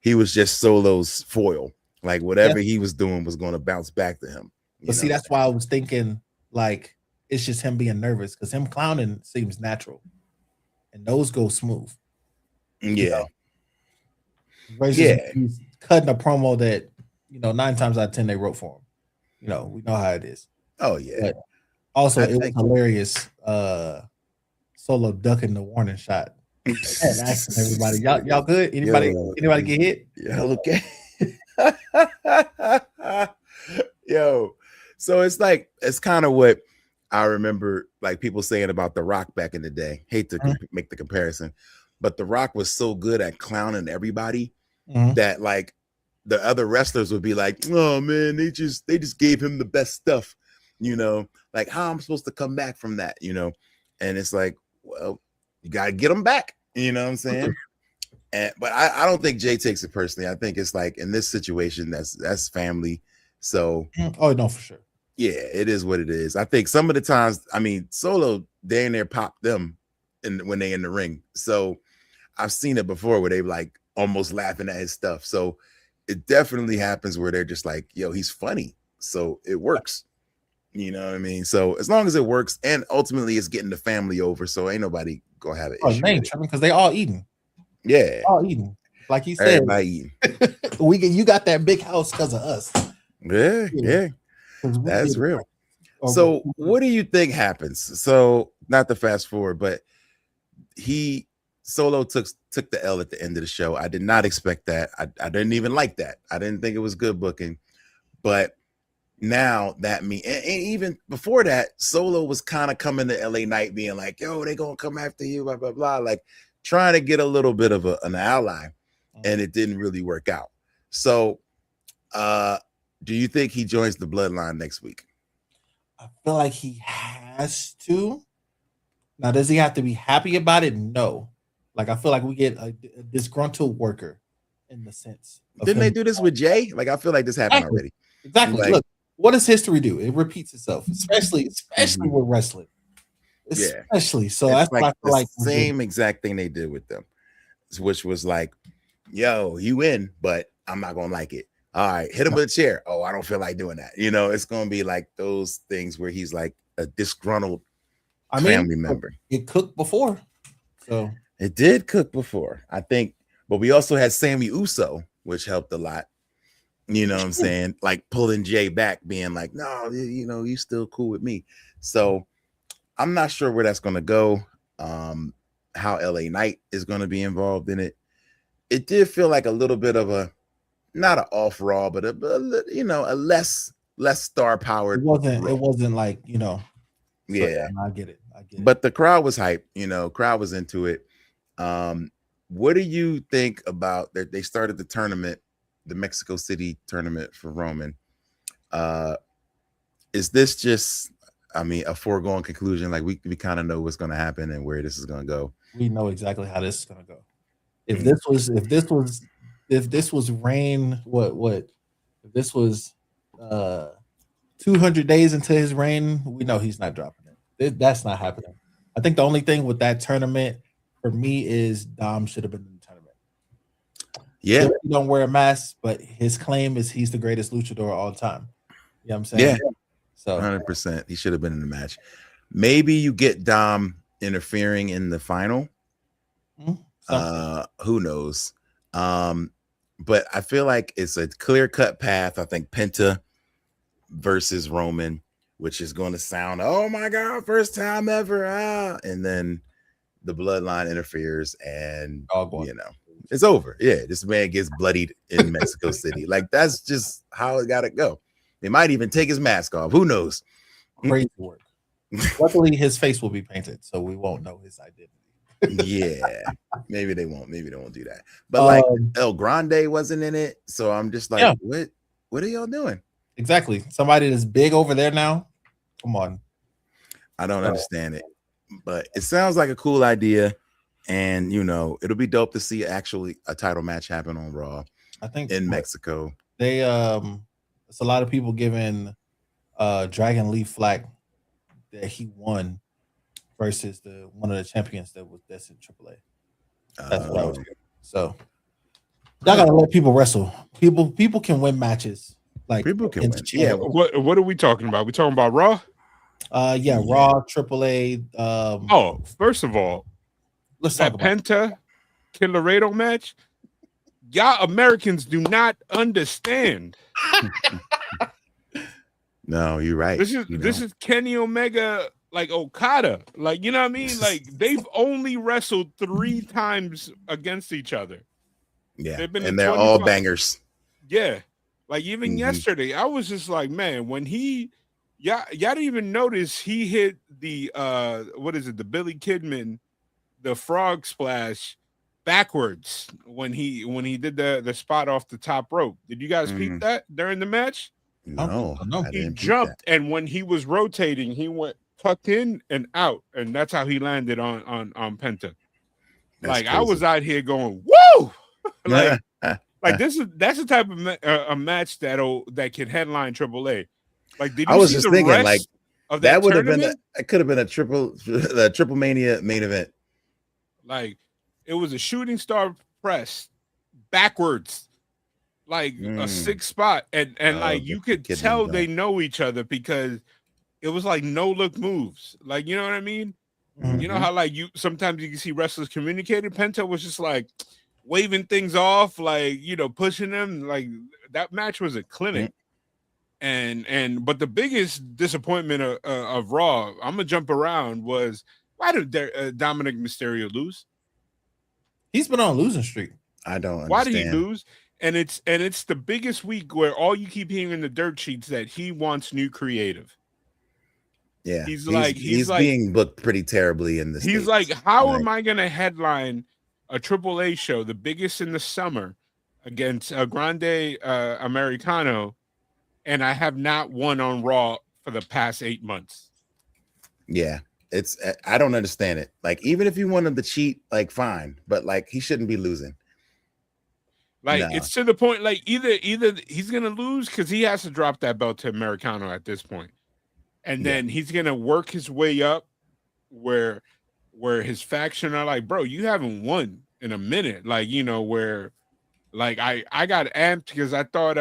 Solo's foil. Like whatever he was doing was going to bounce back to him. But see, that's why I was thinking like it's just him being nervous, because him clowning seems natural, and those go smooth. Yeah. He's cutting a promo that 9 times out of 10 they wrote for him. We know how it is. Oh yeah. But also, I it was think- hilarious. Solo ducking the warning shot and asking everybody, y'all good? Anybody get hit? Yo, okay. Yo, so it's like it's kind of what I remember, like people saying about The Rock back in the day. Hate to make the comparison, but The Rock was so good at clowning everybody that like the other wrestlers would be like, "Oh man, they just gave him the best stuff," you know. Like how I'm supposed to come back from that, you know? And it's like, well, you gotta get them back, you know what I'm saying? But I don't think Jay takes it personally. I think it's like in this situation, that's family. So oh no, for sure. Yeah, it is what it is. I think some of the times, I mean, Solo they in there pop them when they in the ring. So I've seen it before where they like almost laughing at his stuff. So it definitely happens where they're just like, yo, he's funny. So it works. You know what I mean? So as long as it works, and ultimately it's getting the family over, so ain't nobody gonna have an issue. They ain't tripping because they all eating. Yeah, all eating. Like he said, everybody eating. You got that big house because of us. Yeah. That's real. So what do you think happens? So not to fast forward, but Solo took the L at the end of the show. I did not expect that. I didn't even like that. I didn't think it was good booking. But now that and even before that, Solo was kind of coming to LA Knight being like, yo, they gonna come after you, blah, blah, blah. Like trying to get a little bit of an ally, and it didn't really work out. So do you think he joins the bloodline next week? I feel like he has to. Now, does he have to be happy about it? No. Like I feel like we get a disgruntled worker in the sense. Didn't they do this with Jay? Like I feel like this happened already. Exactly. Like, look, what does history do? It repeats itself, especially with wrestling. Especially. So it's that's like what I feel like the same exact thing they did with them, which was like, yo, you win, but I'm not gonna like it. All right, hit him with a chair. Oh, I don't feel like doing that. You know, it's gonna be like those things where he's like a disgruntled family member. It cooked before. So it did cook before, I think, but we also had Sammy Uso, which helped a lot. You know what I'm saying? Like pulling Jay back, being like, no, you know, you still cool with me. So I'm not sure where that's gonna go. How LA Knight is gonna be involved in it. It did feel like a little bit of a not an off Raw, but a less star powered. It wasn't like, you know. Yeah, I get it. But the crowd was hyped, crowd was into it. What do you think about that? They started the tournament, the Mexico City tournament for Roman. Is this just, a foregone conclusion? Like we kind of know what's going to happen and where this is going to go. We know exactly how this is going to go. If this was reign, if this was 200 days into his reign, we know he's not dropping it. That's not happening. I think the only thing with that tournament for me is Dom should have been in the tournament. Yeah, he don't wear a mask, but his claim is he's the greatest luchador of all time. You know what I'm saying? Yeah, so 100%. He should have been in the match. Maybe you get Dom interfering in the final. Who knows? But I feel like it's a clear-cut path. I think Penta versus Roman, which is going to sound, oh my God, first time ever. And then the bloodline interferes and, it's over. Yeah, this man gets bloodied in Mexico City. Like, that's just how it got to go. They might even take his mask off. Who knows? Crazy work. Luckily, his face will be painted, so we won't know his identity. Yeah, maybe they won't do that. But like El Grande wasn't in it, so I'm just like, what are y'all doing? Exactly. Somebody that's big over there now. Come on. I don't understand it, but it sounds like a cool idea, and it'll be dope to see actually a title match happen on Raw. I think in Mexico. They it's a lot of people giving Dragon Lee flack that he won versus one of the champions that's in AAA. That's what I was getting. So y'all gotta let people wrestle. People can win matches. Like people can win. Yeah. What are we talking about? We talking about Raw? Raw, AAA. First of all, let's talk about Penta Kid Laredo match. Y'all Americans do not understand. No, you're right. This is Kenny Omega, like Okada. Like, you know what I mean? Like, they've only wrestled 3 times against each other. Yeah, They've been and in they're all 25 bangers. Yeah. Like, even Mhm. yesterday, I was just like, man, when y'all didn't even notice he hit the what is it, the Billy Kidman, the frog splash backwards when he did the spot off the top rope. Did you guys peep Mhm. that during the match? No, No. I He didn't peep jumped, that. and when he was rotating, he went tucked in and out, and that's how he landed on Penta. That's Like, I was crazy. out here going, woo! Like that's the type of a match that can headline AAA. Like, did I you was see just the thinking, like, rest of that that would have been tournament? it could have been a triple mania main event. Like, it was a shooting star press backwards, like a Mm. 6 spot, and Oh, like you the could Kidman tell joint. they know each other because it was like no look moves. Like, you know what I mean? You know Mhm. how like sometimes you can see wrestlers communicating. Penta was just like waving things off, like, you know, pushing them. Like, that match was a clinic. But the biggest disappointment of Raw, I'm gonna jump around, was why did Dominic Mysterio lose? He's been on a losing streak. I don't Why did he understand. lose? And it's the biggest week where all you keep hearing in the dirt sheets that he wants new creative. Yeah, He's he's like being booked pretty terribly in the he's States. like, how Like, am I gonna headline a AAA show, the biggest in the summer, against a Grande Americano, and I have not won on Raw for the past 8 months? yeah, it's I don't understand it. Like, even if you want him to cheat, like, fine, but like, he shouldn't be losing. Like, No, it's to the point, like, either he's gonna lose because he has to drop that belt to Americano at this point, and yeah, then he's gonna work his way up where his faction are like, bro, you haven't won in a minute. Like, you know, where like I got amped because I thought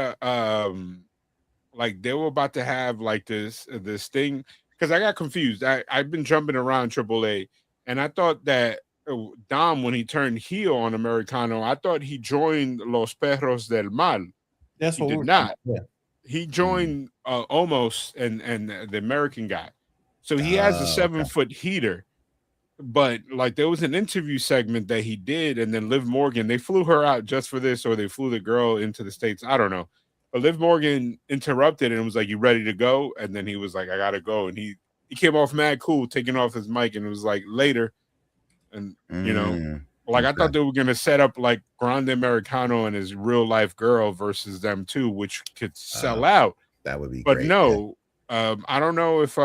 like they were about to have like this thing, because I got confused. I've been jumping around AAA, and I thought that Dom, when he turned heel on Americano, I thought he joined Los Perros del Mal. That's He what we did were talking not. about. He Mhm. joined Omos and the American guy. So he has a Okay. 7-foot heater. But like, there was an interview segment that he did, and then Liv Morgan, they flew her out just for this, or they flew the girl into the States. I don't know. But Liv Morgan interrupted and was like, "You ready to go?" And then he was like, "I gotta go." And he came off mad cool, taking off his mic, and it was like later. And you know, like, I thought Okay. they were gonna set up like Grande Americano and his real life girl versus them too, which could sell out. That would be But great. no, I don't know if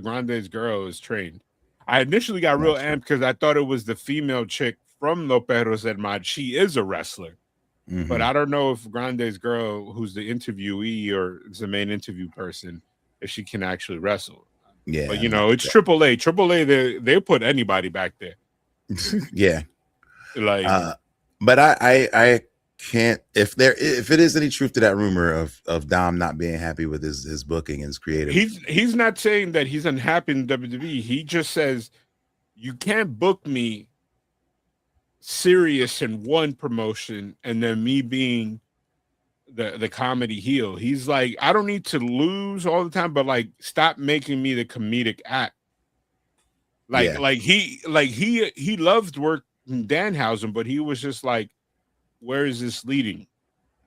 Grande's girl is trained. I initially got real Gotcha. amped because I thought it was the female chick from Lo Perros del Mar. She is a wrestler, but Mhm. I don't know if Grande's girl, who's the interviewee or is the main interview person, if she can actually wrestle. Yeah, But you no, know, it's AAA. AAA, they put anybody back there. yeah. Like, But I can't, if it is any truth to that rumor of Dom not being happy with his booking and his creative. he's not saying that he's unhappy in WWE. He just says, you can't book me serious in one promotion and then me being the comedy heel. He's like, I don't need to lose all the time, but like, stop making me the comedic act. Like, Yeah. he loved work Danhausen, but he was just like, where is this leading?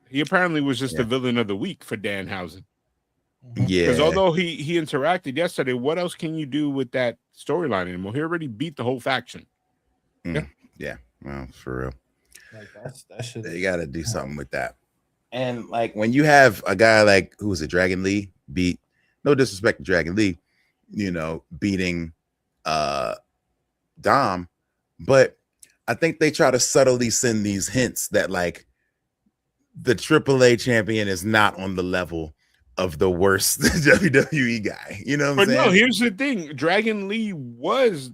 He apparently was just the Yeah. villain of the week for Danhausen. Mhm. Because Yeah. although he interacted yesterday, what else can you do with that storyline anymore? He already beat the whole faction. Yeah. Well, for real. Like, that should. They got to do something with that. And like, when you have a guy like, who was it, Dragon Lee beat, no disrespect to Dragon Lee, you know, beating Dom, but I think they try to subtly send these hints that like the AAA champion is not on the level of the worst WWE guy. You know what I'm But no, saying? here's the thing: Dragon Lee was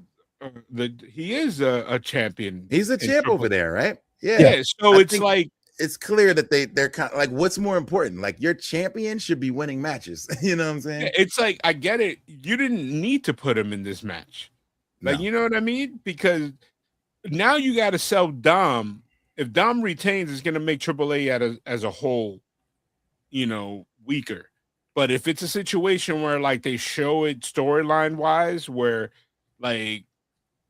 he is a champion. He's a in champ over Triple- there, right? Yeah. Yeah, so I it's think like, it's clear that they're kind of like, what's more important? Like, your champion should be winning matches. You know what I'm saying? it's like, I get it. You didn't need to put him in this match. Like, No. you know what I mean? Because now you got to sell Dom. If Dom retains, it's going to make AAA as a whole, you know, weaker. But if it's a situation where like they show it storyline wise, where like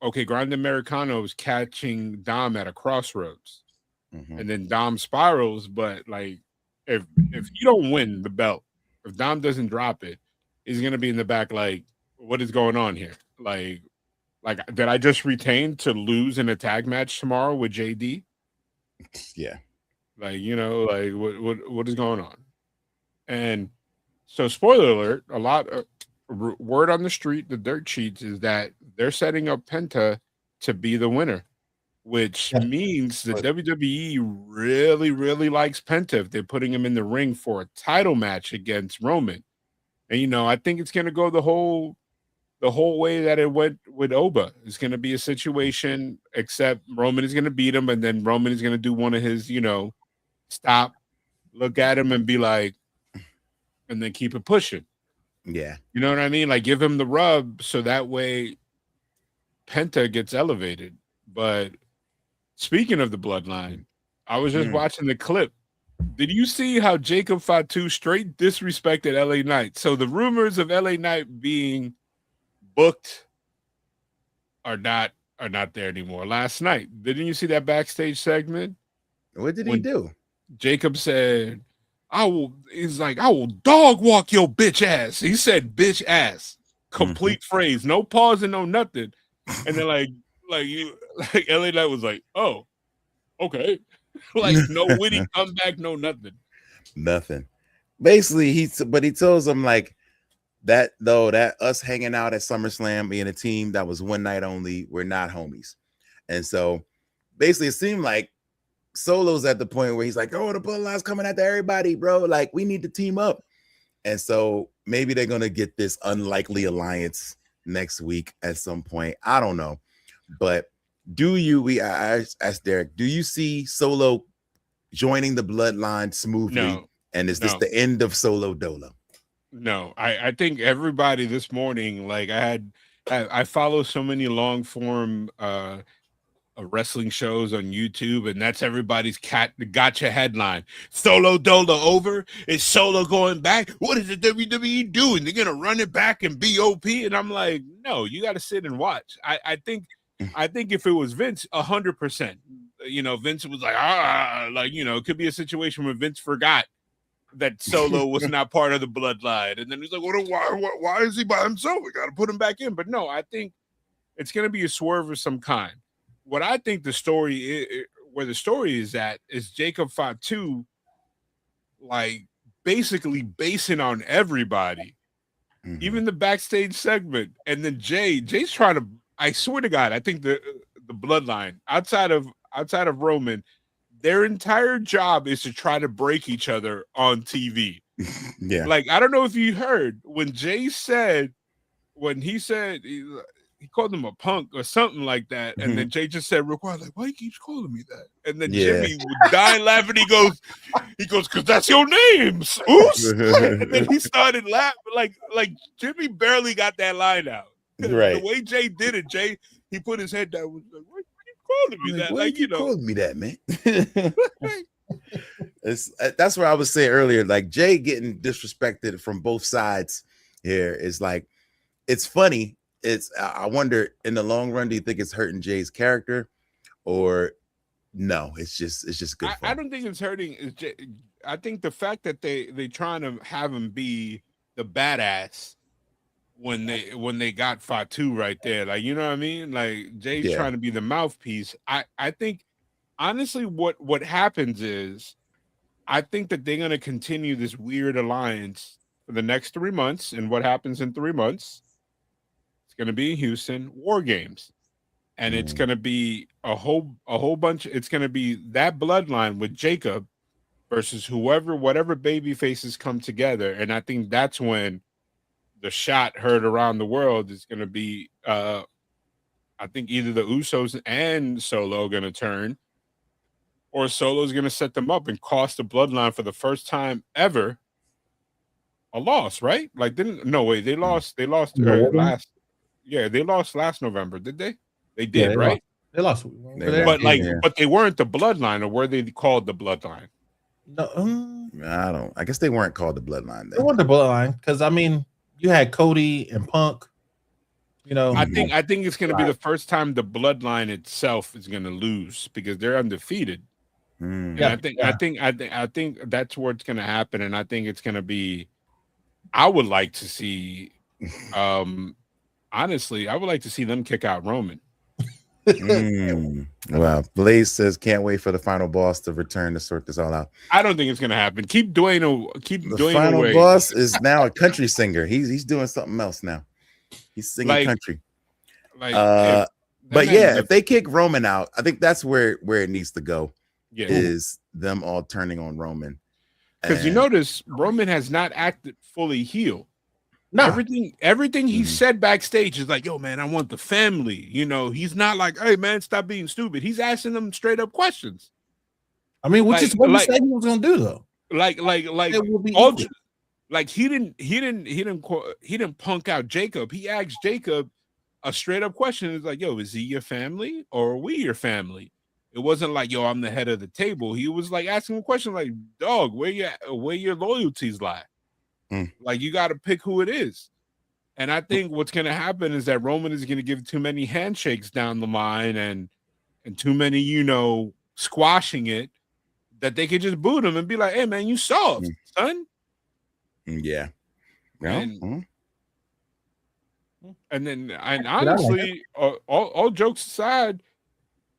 okay, Grande Americano is catching Dom at a crossroads, and then Dom spirals, but like if you don't win the belt, if Dom doesn't drop it, he's gonna be in the back like, what is going on here? Like did I just retain to lose in a tag match tomorrow with JD? Yeah. Like, like what is going on? And so, spoiler alert, a lot of word on the street, the dirt sheets, is that they're setting up Penta to be the winner, which means the WWE really, really likes Penta if they're putting him in the ring for a title match against Roman. And, I think it's going to go the whole way that it went with Oba. It's going to be a situation, except Roman is going to beat him, and then Roman is going to do one of his, stop, look at him, and be like, and then keep it pushing. Yeah. You know what I mean? Like give him the rub so that way Penta gets elevated. But speaking of the bloodline, I was just watching the clip. Did you see how Jacob Fatu straight disrespected LA Knight? So the rumors of LA Knight being booked are not there anymore. Last night, didn't you see that backstage segment? What did he do? Jacob said, I will dog walk your bitch ass. He said bitch ass. Complete phrase. No pause and no nothing. And then like LA Knight was like, oh, okay. Like no witty comeback, no nothing. Nothing. Basically, he tells him like that us hanging out at SummerSlam being a team that was one night only, we're not homies. And so basically it seemed like Solo's at the point where he's like, oh, the bloodline's coming after everybody, bro. Like, we need to team up. And so maybe they're going to get this unlikely alliance next week at some point. I don't know. But I asked Derek, do you see Solo joining the bloodline smoothly? No. And is this the end of Solo Dolo? No, I think everybody this morning, like I follow so many long form wrestling shows on YouTube, and that's everybody's gotcha headline. Solo Dolo over? Is Solo going back? What is the WWE doing? They're gonna run it back and be OP? And I'm like, no, you got to sit and watch. I think if it was Vince, 100%. Vince was like, it could be a situation where Vince forgot that Solo was not part of the bloodline, and then he's like, why is he by himself? We got to put him back in. But no, I think it's gonna be a swerve of some kind. What I think the story is at is Jacob Fatu, like basically basing on everybody, even the backstage segment, and then Jay's trying to. I swear to God, I think the bloodline outside of Roman, their entire job is to try to break each other on TV. Yeah, like I don't know if you heard when Jay said he called him a punk or something like that. And then Jay just said real quiet, like, why he keeps calling me that? And then Jimmy would die laughing. He goes, because that's your name, Oos. And then he started laughing. Like Jimmy barely got that line out. Right. The way Jay did it, he put his head down, was like, why you keep calling me that? Why you calling me that, man? That's what I was saying earlier. Like Jay getting disrespected from both sides here is like, it's funny. I wonder in the long run, do you think it's hurting Jay's character, or no? It's just good fun. I don't think it's hurting. I think the fact that they trying to have him be the badass when they got Fatu right there, like, you know what I mean? Like Jay's trying to be the mouthpiece. I think honestly, what happens is, I think that they're gonna continue this weird alliance for the next 3 months, and what happens in 3 months? It's going to be Houston War Games, and it's going to be a whole bunch. It's going to be that bloodline with Jacob versus whatever baby faces come together. And I think that's when the shot heard around the world is going to be, I think either the Usos and Solo going to turn, or Solo's going to set them up and cost the bloodline for the first time ever a loss, right? Like, they lost last. Yeah, they lost last November, did they? They did, right? They lost. But they weren't the bloodline, or were they called the bloodline? No, I guess they weren't called the Bloodline it then. wasn't the bloodline because I mean, you had Cody and Punk. You know, I think it's going to be the first time the bloodline itself is going to lose because they're undefeated. Mm. And I think that's where it's going to happen. And I think it's going to be. I would like to see. Honestly, I would like to see them kick out Roman. Wow. Blaze says, can't wait for the final boss to return to sort this all out. I don't think it's going to happen. Keep Dwayne The final away. boss is now a country singer. He's doing something else now. He's singing country. But yeah, if they kick Roman out, I think that's where it needs to go. Yeah. Is them all turning on Roman. Because you notice Roman has not acted fully heel. No. Everything he said backstage is like, yo, man, I want the family. You know, he's not like, hey, man, stop being stupid. He's asking them straight up questions. I mean, which is what he said he was gonna do, though. He didn't punk out Jacob. He asked Jacob a straight up question. It's like, yo, is he your family or are we your family? It wasn't like, yo, I'm the head of the table. He was like asking a question like, dog, where your loyalties lie? Like, you got to pick who it is. And I think what's going to happen is that Roman is going to give too many handshakes down the line and too many, squashing it, that they could just boot him and be like, hey, man, you soft, son. Yeah. And honestly, all jokes aside,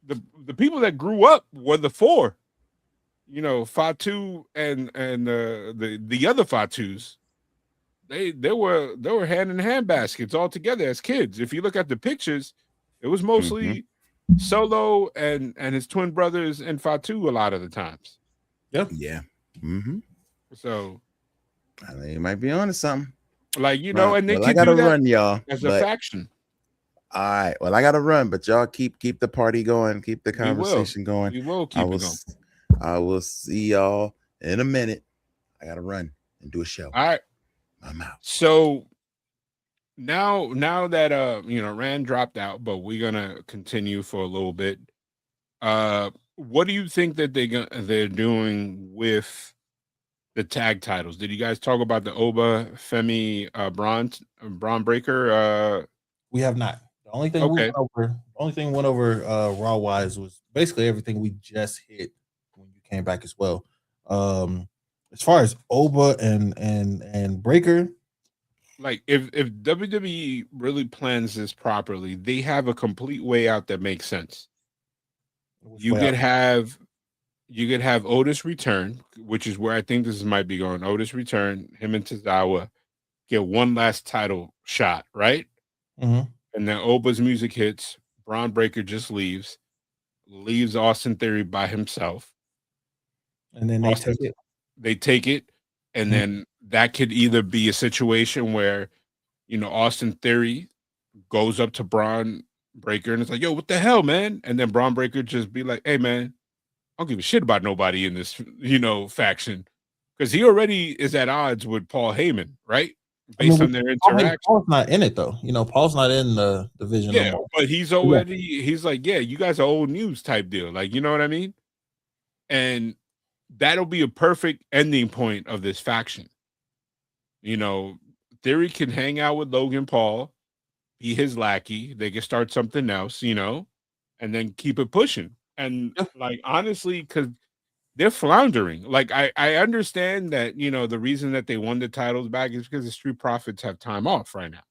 the people that grew up were the four, Fatu and the other Fatus. They were hand in hand baskets all together as kids. If you look at the pictures, it was mostly Solo and his twin brothers and Fatu a lot of the times. Yeah. Yeah. So I think you might be on to something. Like, and they I gotta run, y'all. As a faction. All right. Well, I gotta run, but y'all keep the party going, keep the conversation going. We will keep it going. I will see y'all in a minute. I gotta run and do a show. All right. I'm out. So now that Rand dropped out, but we're gonna continue for a little bit. What do you think that they're doing with the tag titles? Did you guys talk about the Oba Femi Braun Breaker? We have not. The only thing we went over Raw wise was basically everything we just hit when you came back as well. As far as Oba and Breaker, like if WWE really plans this properly, they have a complete way out that makes sense. You could have Otis return, which is where I think this might be going. Otis return, him and Tozawa get one last title shot, right? Mm-hmm. And then Oba's music hits. Braun Breaker just leaves Austin Theory by himself. And then they take it. And then that could either be a situation where, Austin Theory goes up to Braun Breaker and it's like, yo, what the hell, man? And then Braun Breaker just be like, hey, man, I don't give a shit about nobody in this, faction. Because he already is at odds with Paul Heyman, right? Based on their interaction. Paul's not in it, though. Paul's not in the division. Yeah, but he's like, yeah, you guys are old news type deal. Like, you know what I mean? And that'll be a perfect ending point of this faction. Theory can hang out with Logan Paul, be his lackey. They can start something else, and then keep it pushing. And like, honestly, because they're floundering. Like, I understand that, the reason that they won the titles back is because the Street Profits have time off right now.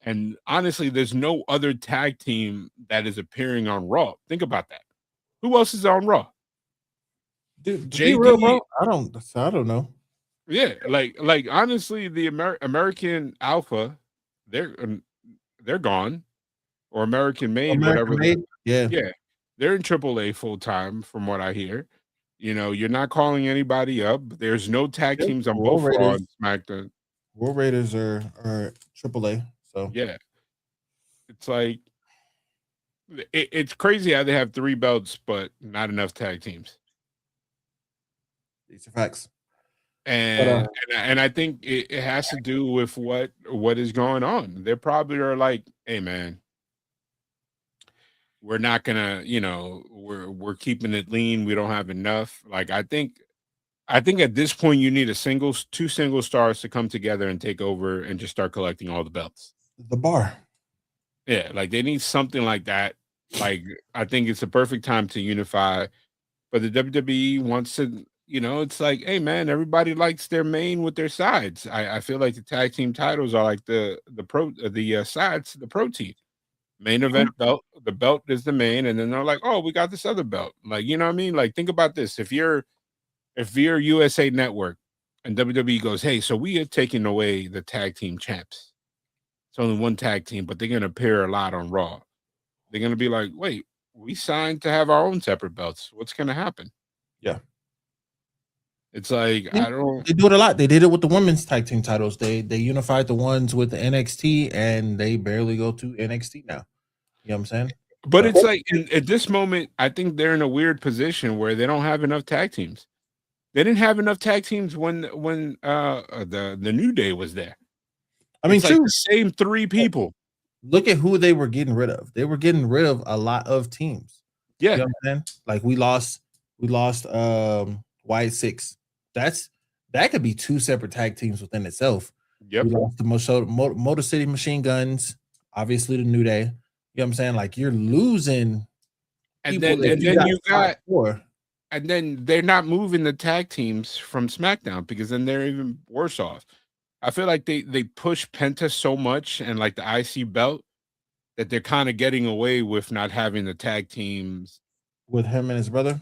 And honestly, there's no other tag team that is appearing on Raw. Think about that. Who else is on Raw? Dude, real, bro? I don't know. Yeah, like honestly, the American Alpha, they're gone, or American Made, whatever. Yeah, they're in AAA full time, from what I hear. You're not calling anybody up. There's no tag teams on both Raw and SmackDown. World Raiders are AAA. So yeah, it's like it's crazy how they have 3 belts, but not enough tag teams. These are facts. And I think it has to do with what is going on. They probably are like, hey, man, we're not gonna, we're keeping it lean. We don't have enough. Like, I think I think at this point you need two single stars to come together and take over and just start collecting all the belts. The bar. Yeah, like they need something like that. Like I think it's a perfect time to unify. But the WWE wants to, it's like, hey man, everybody likes their main with their sides. I feel like the tag team titles are like the sides, the protein. Main event belt, the belt is the main, and then they're like, oh, we got this other belt. Like, you know what I mean? Like, think about this. If you're USA Network and WWE goes, hey, so we are taking away the tag team champs. It's only one tag team, but they're gonna appear a lot on Raw. They're gonna be like, wait, we signed to have our own separate belts. What's gonna happen? Yeah. It's like They do it a lot. They did it with the women's tag team titles. They unified the ones with the NXT, and they barely go to NXT now. You know what I'm saying? But it's like at this moment, I think they're in a weird position where they don't have enough tag teams. They didn't have enough tag teams when the New Day was there. I mean, it's like the same three people. Look at who they were getting rid of. They were getting rid of a lot of teams. Yeah. You know what I'm saying? Like we lost Wyatt Six. That could be two separate tag teams within itself. Yep. We lost the Motor City Machine Guns, obviously the New Day. You know what I'm saying? Like you're losing. And then you got and then they're not moving the tag teams from SmackDown because then they're even worse off. I feel like they push Penta so much and like the IC belt that they're kind of getting away with not having the tag teams with him and his brother.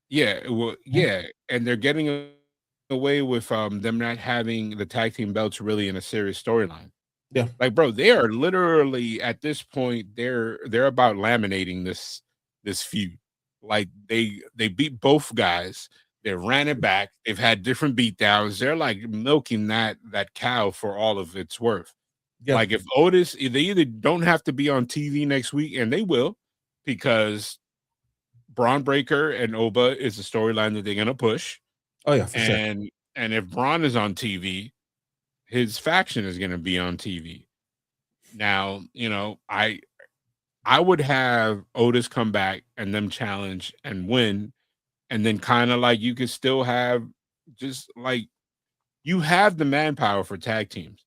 Yeah, well, yeah, and they're getting away with them not having the tag team belts really in a serious storyline. Yeah, like bro, they are literally at this point they're about laminating this feud. Like they beat both guys. They ran it back. They've had different beatdowns. They're like milking that cow for all of its worth. Yeah. Like if Otis, they either don't have to be on TV next week, and they will, because Braun Breaker and Oba is a storyline that they're gonna push. Oh yeah, for sure. And if Braun is on TV, his faction is gonna be on TV. Now, I would have Otis come back and them challenge and win. And then kind of like you could still have just like you have the manpower for tag teams.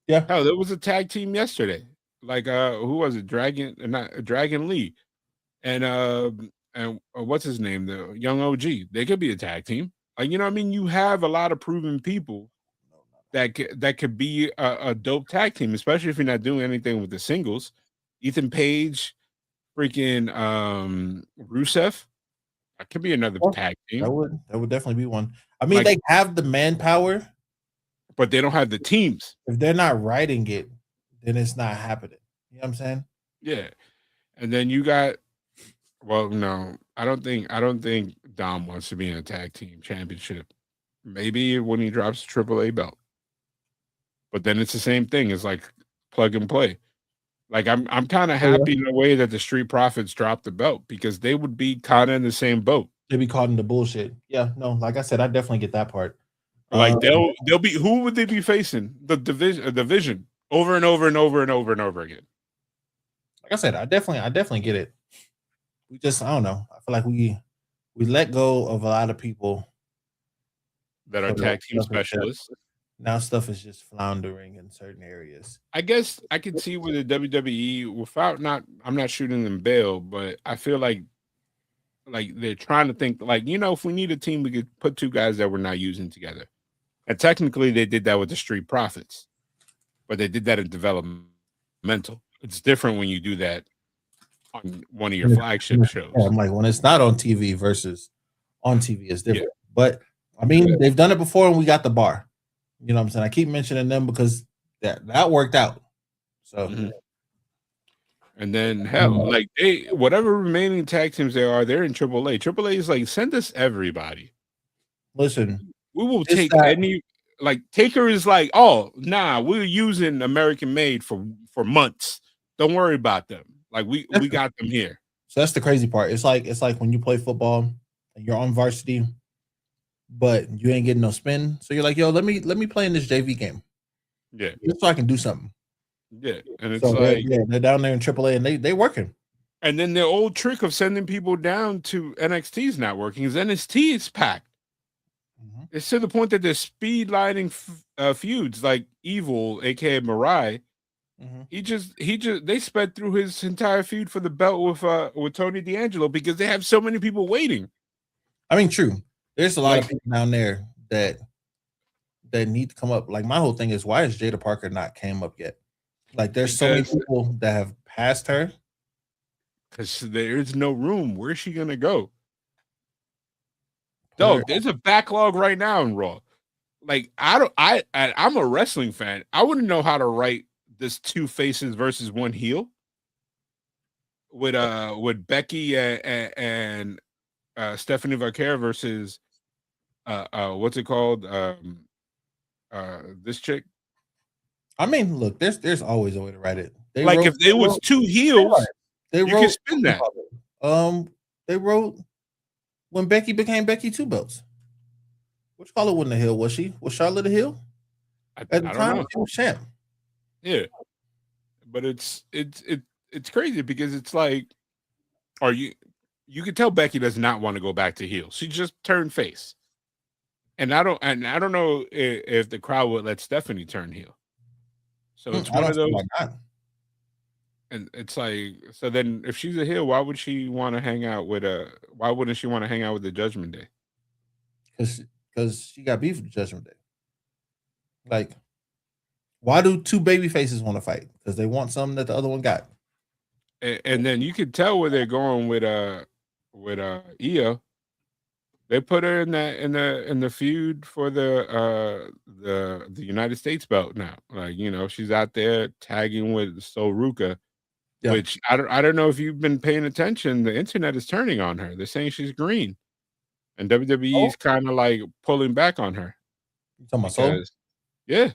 Yeah. Hell, there was a tag team yesterday. Like who was it? Dragon Lee. And what's his name? The young OG. They could be a tag team. Like, you know what I mean? You have a lot of proven people that could be a dope tag team, especially if you're not doing anything with the singles. Ethan Page, freaking Rusev. That could be another tag team. That would definitely be one. I mean, they have the manpower, but they don't have the teams. If they're not writing it, then it's not happening. You know what I'm saying? Yeah. And then you got, well, no, I don't think Dom wants to be in a tag team championship. Maybe when he drops the AAA belt. But then it's the same thing. It's like plug and play. Like I'm kind of happy in a way that the Street Profits dropped the belt, because they would be kind of in the same boat. They'd be caught in the bullshit. Yeah, no, like I said, I definitely get that part. Like they'll be, who would they be facing? The division over and over and over and over and over again. Like I said, I definitely get it. We just, I don't know. I feel like we let go of a lot of people that are tag team specialists. Now stuff is just floundering in certain areas. I guess I could see with the WWE without I'm not shooting them bail, but I feel like they're trying to think like, if we need a team, we could put two guys that we're not using together. And technically they did that with the Street Profits, but they did that in developmental. It's different when you do that on one of your flagship shows. Yeah, I'm like, when it's not on TV versus on TV is different. Yeah. But I mean, they've done it before, and we got the bar. You know what I'm saying? I keep mentioning them because that worked out. So, and then hell, like whatever remaining tag teams they're in AAA. AAA is like, send us everybody. Listen, we will take any. Like Taker is like, oh nah, we're using American Made for months. Don't worry about them. Like we got them here. So that's the crazy part. It's like when you play football and you're on varsity, but you ain't getting no spin. So you're like, yo, let me play in this JV game. Yeah. Just so I can do something. Yeah. And it's they're down there in AAA and they working. And then the old trick of sending people down to NXT is not working, is NXT is packed. It's to the point that they're speed lining feuds like Evil, aka Mirai. He just they sped through his entire feud for the belt with Tony D'Angelo because they have so many people waiting. I mean, true. There's a lot of people down there that need to come up. Like my whole thing is, why has Jada Parker not came up yet? Like there's so many people that have passed her. Because there's no room. Where's she gonna go? Dog, there's a backlog right now in Raw. Like I'm a wrestling fan. I wouldn't know how to write this 2 faces versus 1 heel with Becky and Stephanie Vaquer versus what's it called? This chick. I mean, look, there's always a way to write it. If it was 2 heels, you can spin that. They wrote when Becky became Becky 2 belts. What you call it? Wasn't a heel? Was she? Was Charlotte a heel? At the time, she was champ. Yeah, but it's crazy because it's like, you can tell Becky does not want to go back to heel. She just turned face, and I don't know if the crowd would let Stephanie turn heel. So it's one of those. And it's like, so then if she's a heel, why would she want to hang out with why wouldn't she want to hang out with the Judgment Day? Because she got beef with the Judgment Day. Like, why do 2 baby faces want to fight? Because they want something that the other one got. And then you can tell where they're going with Io. They put her in the feud for the United States belt now. Like, she's out there tagging with Sol Ruka. Yeah. Which I don't know if you've been paying attention. The internet is turning on her. They're saying she's green, and WWE is kind of like pulling back on her. You talking about Sol? Yeah,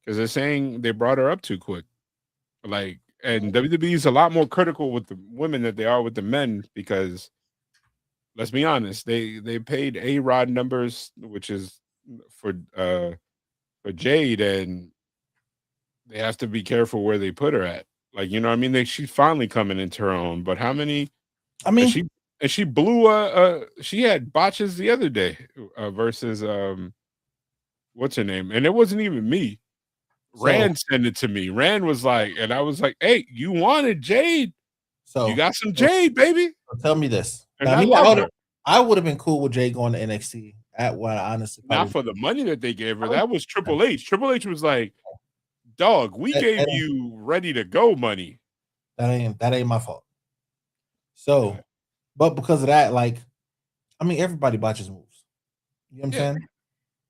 because they're saying they brought her up too quick. Like, and WWE is a lot more critical with the women than they are with the men because, let's be honest, they paid A-Rod numbers, which is for Jade, and they have to be careful where they put her at. Like, you know what I mean? She's finally coming into her own. But how many? I mean, she blew she had botches the other day versus what's her name? And it wasn't even me. Rand sent it to me. Rand was like, and I was like, hey, you wanted Jade. So you got some Jade, baby. So tell me this. And I would have been cool with Jade going to NXT at what I honestly not for the money that they gave her. That was Triple H. Triple H was like, dog, we gave you ready to go money. That ain't my fault. So, but because of that, like, I mean, everybody botches moves. You know what I'm saying?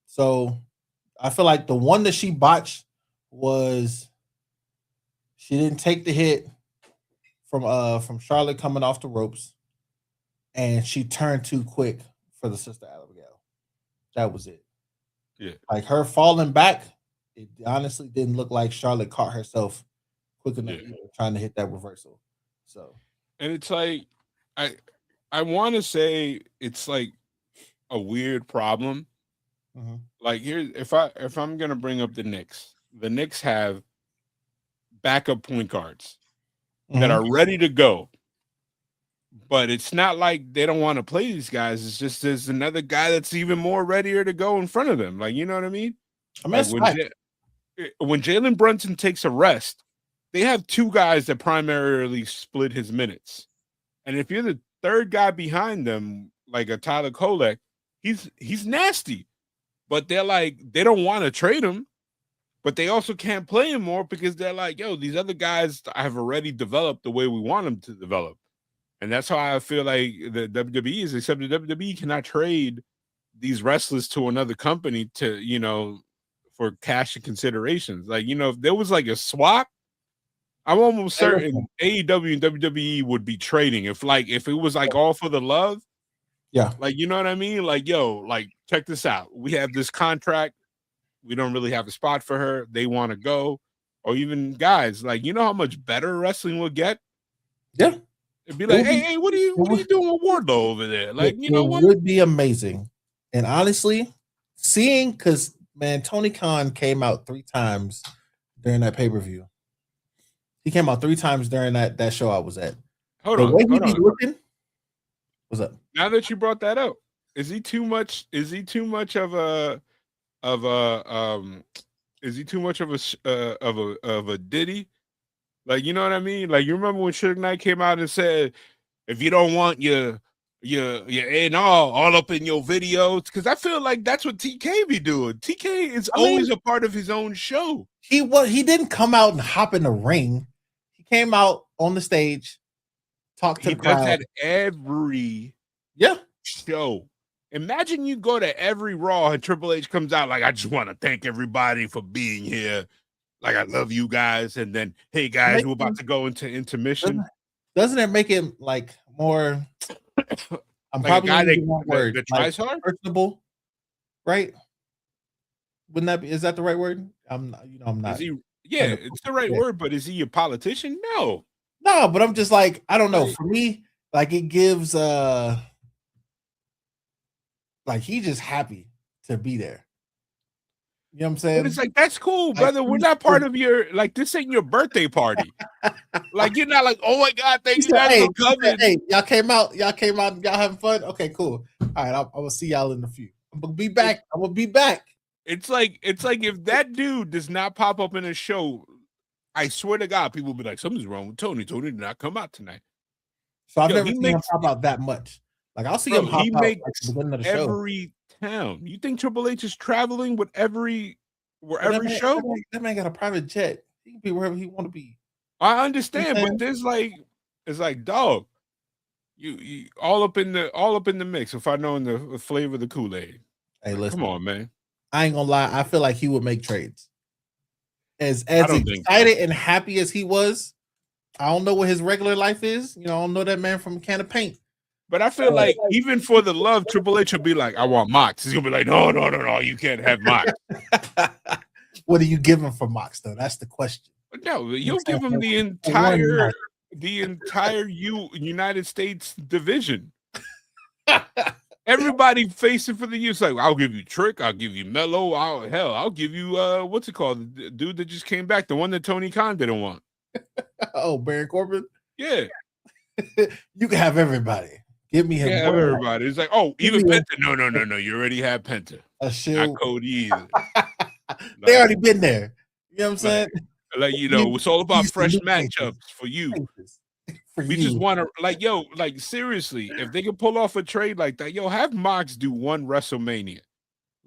So I feel like the one that she botched was she didn't take the hit from Charlotte coming off the ropes, and she turned too quick for the Sister Abigail. That was it. Yeah. Like her falling back, it honestly didn't look like Charlotte caught herself quick enough trying to hit that reversal. So, and it's like I want to say it's like a weird problem. Mm-hmm. Like here, if I'm gonna bring up the Knicks have backup point guards that are ready to go, but it's not like they don't want to play these guys. It's just there's another guy that's even more readier to go in front of them. Like, you know what I mean? I mean, like when Jalen Brunson takes a rest, they have 2 guys that primarily split his minutes. And if you're the third guy behind them, like a Tyler Kolek, he's nasty. But they're like, they don't want to trade him, but they also can't play him more because they're like, yo, these other guys have already developed the way we want them to develop. And that's how I feel like the WWE is, except the WWE cannot trade these wrestlers to another company to, for cash and considerations. Like, if there was like a swap, I'm almost certain AEW and WWE would be trading. If it was like all for the love. Yeah. Like, you know what I mean? Like, yo, like, check this out. We have this contract. We don't really have a spot for her. They want to go. Or even guys, like, you know how much better wrestling will get? Yeah. It'd be like, hey, what are you doing with Wardlow over there? Like, you know what? It would be amazing. And honestly, seeing, because, man, Tony Khan came out 3 times during that pay-per-view. He came out 3 times during that show I was at. Hold on. Looking, what's up? Now that you brought that up, Is he too much? Is he too much of a of a Is he too much of a Diddy? Like, you know what I mean? Like, you remember when Suge Knight came out and said, if you don't want your A and all up in your videos, because I feel like that's what TK be doing. TK is always a part of his own show. He didn't come out and hop in the ring. He came out on the stage, talked to the crowd. He does that every show. Imagine you go to every Raw and Triple H comes out like, I just want to thank everybody for being here. Like, I love you guys. And then, hey guys, we're about to go into intermission. Doesn't it make it like more? I'm like probably using the wrong word. That tries hard? Personable, right? Wouldn't that be? Is that the right word? I'm not. Is he? Yeah, it's the right word. But is he a politician? No. But I'm just like, I don't know. For me, like it gives like he's just happy to be there. You know what I'm saying? But it's like, that's cool, brother. We're not part of your, like, this ain't your birthday party. Like, you're not like, oh my God, thank you guys for coming. Hey, y'all came out, y'all having fun. Okay, cool. All right, I will see y'all in a few. I'm gonna be back. It's like if that dude does not pop up in a show, I swear to God, people will be like, something's wrong with Tony. Tony did not come out tonight. So I've never seen him pop out that much. Like I'll see him hop out at the beginning of the show. Every town. You think Triple H is traveling with every show? That man got a private jet. He can be wherever he want to be. I understand, but there's like, it's like, dog, you all up in the mix. If I know the flavor of the Kool-Aid. Hey, listen, come on, man. I ain't gonna lie. I feel like he would make trades. As excited and happy as he was, I don't know what his regular life is. You know, I don't know that man from a can of paint. But I feel like even for the love, Triple H will be like, I want Mox. He's gonna be like, no, you can't have Mox. What are you giving for Mox though? That's the question. No, you'll give him the entire United States division. Everybody facing for the use, like, I'll give you Trick, I'll give you Mello, I'll give you what's it called? The dude that just came back, the one that Tony Khan didn't want. Oh, Baron Corbin? Yeah. You can have everybody. Give me him. Yeah, everybody. It's like, oh, even Penta. No. You already have Penta. A shield. Not Cody either. They already been there. You know what I'm saying? Like, it's all about fresh matchups for you. We just want to, like, like, seriously, if they can pull off a trade like that, have Mox do one WrestleMania.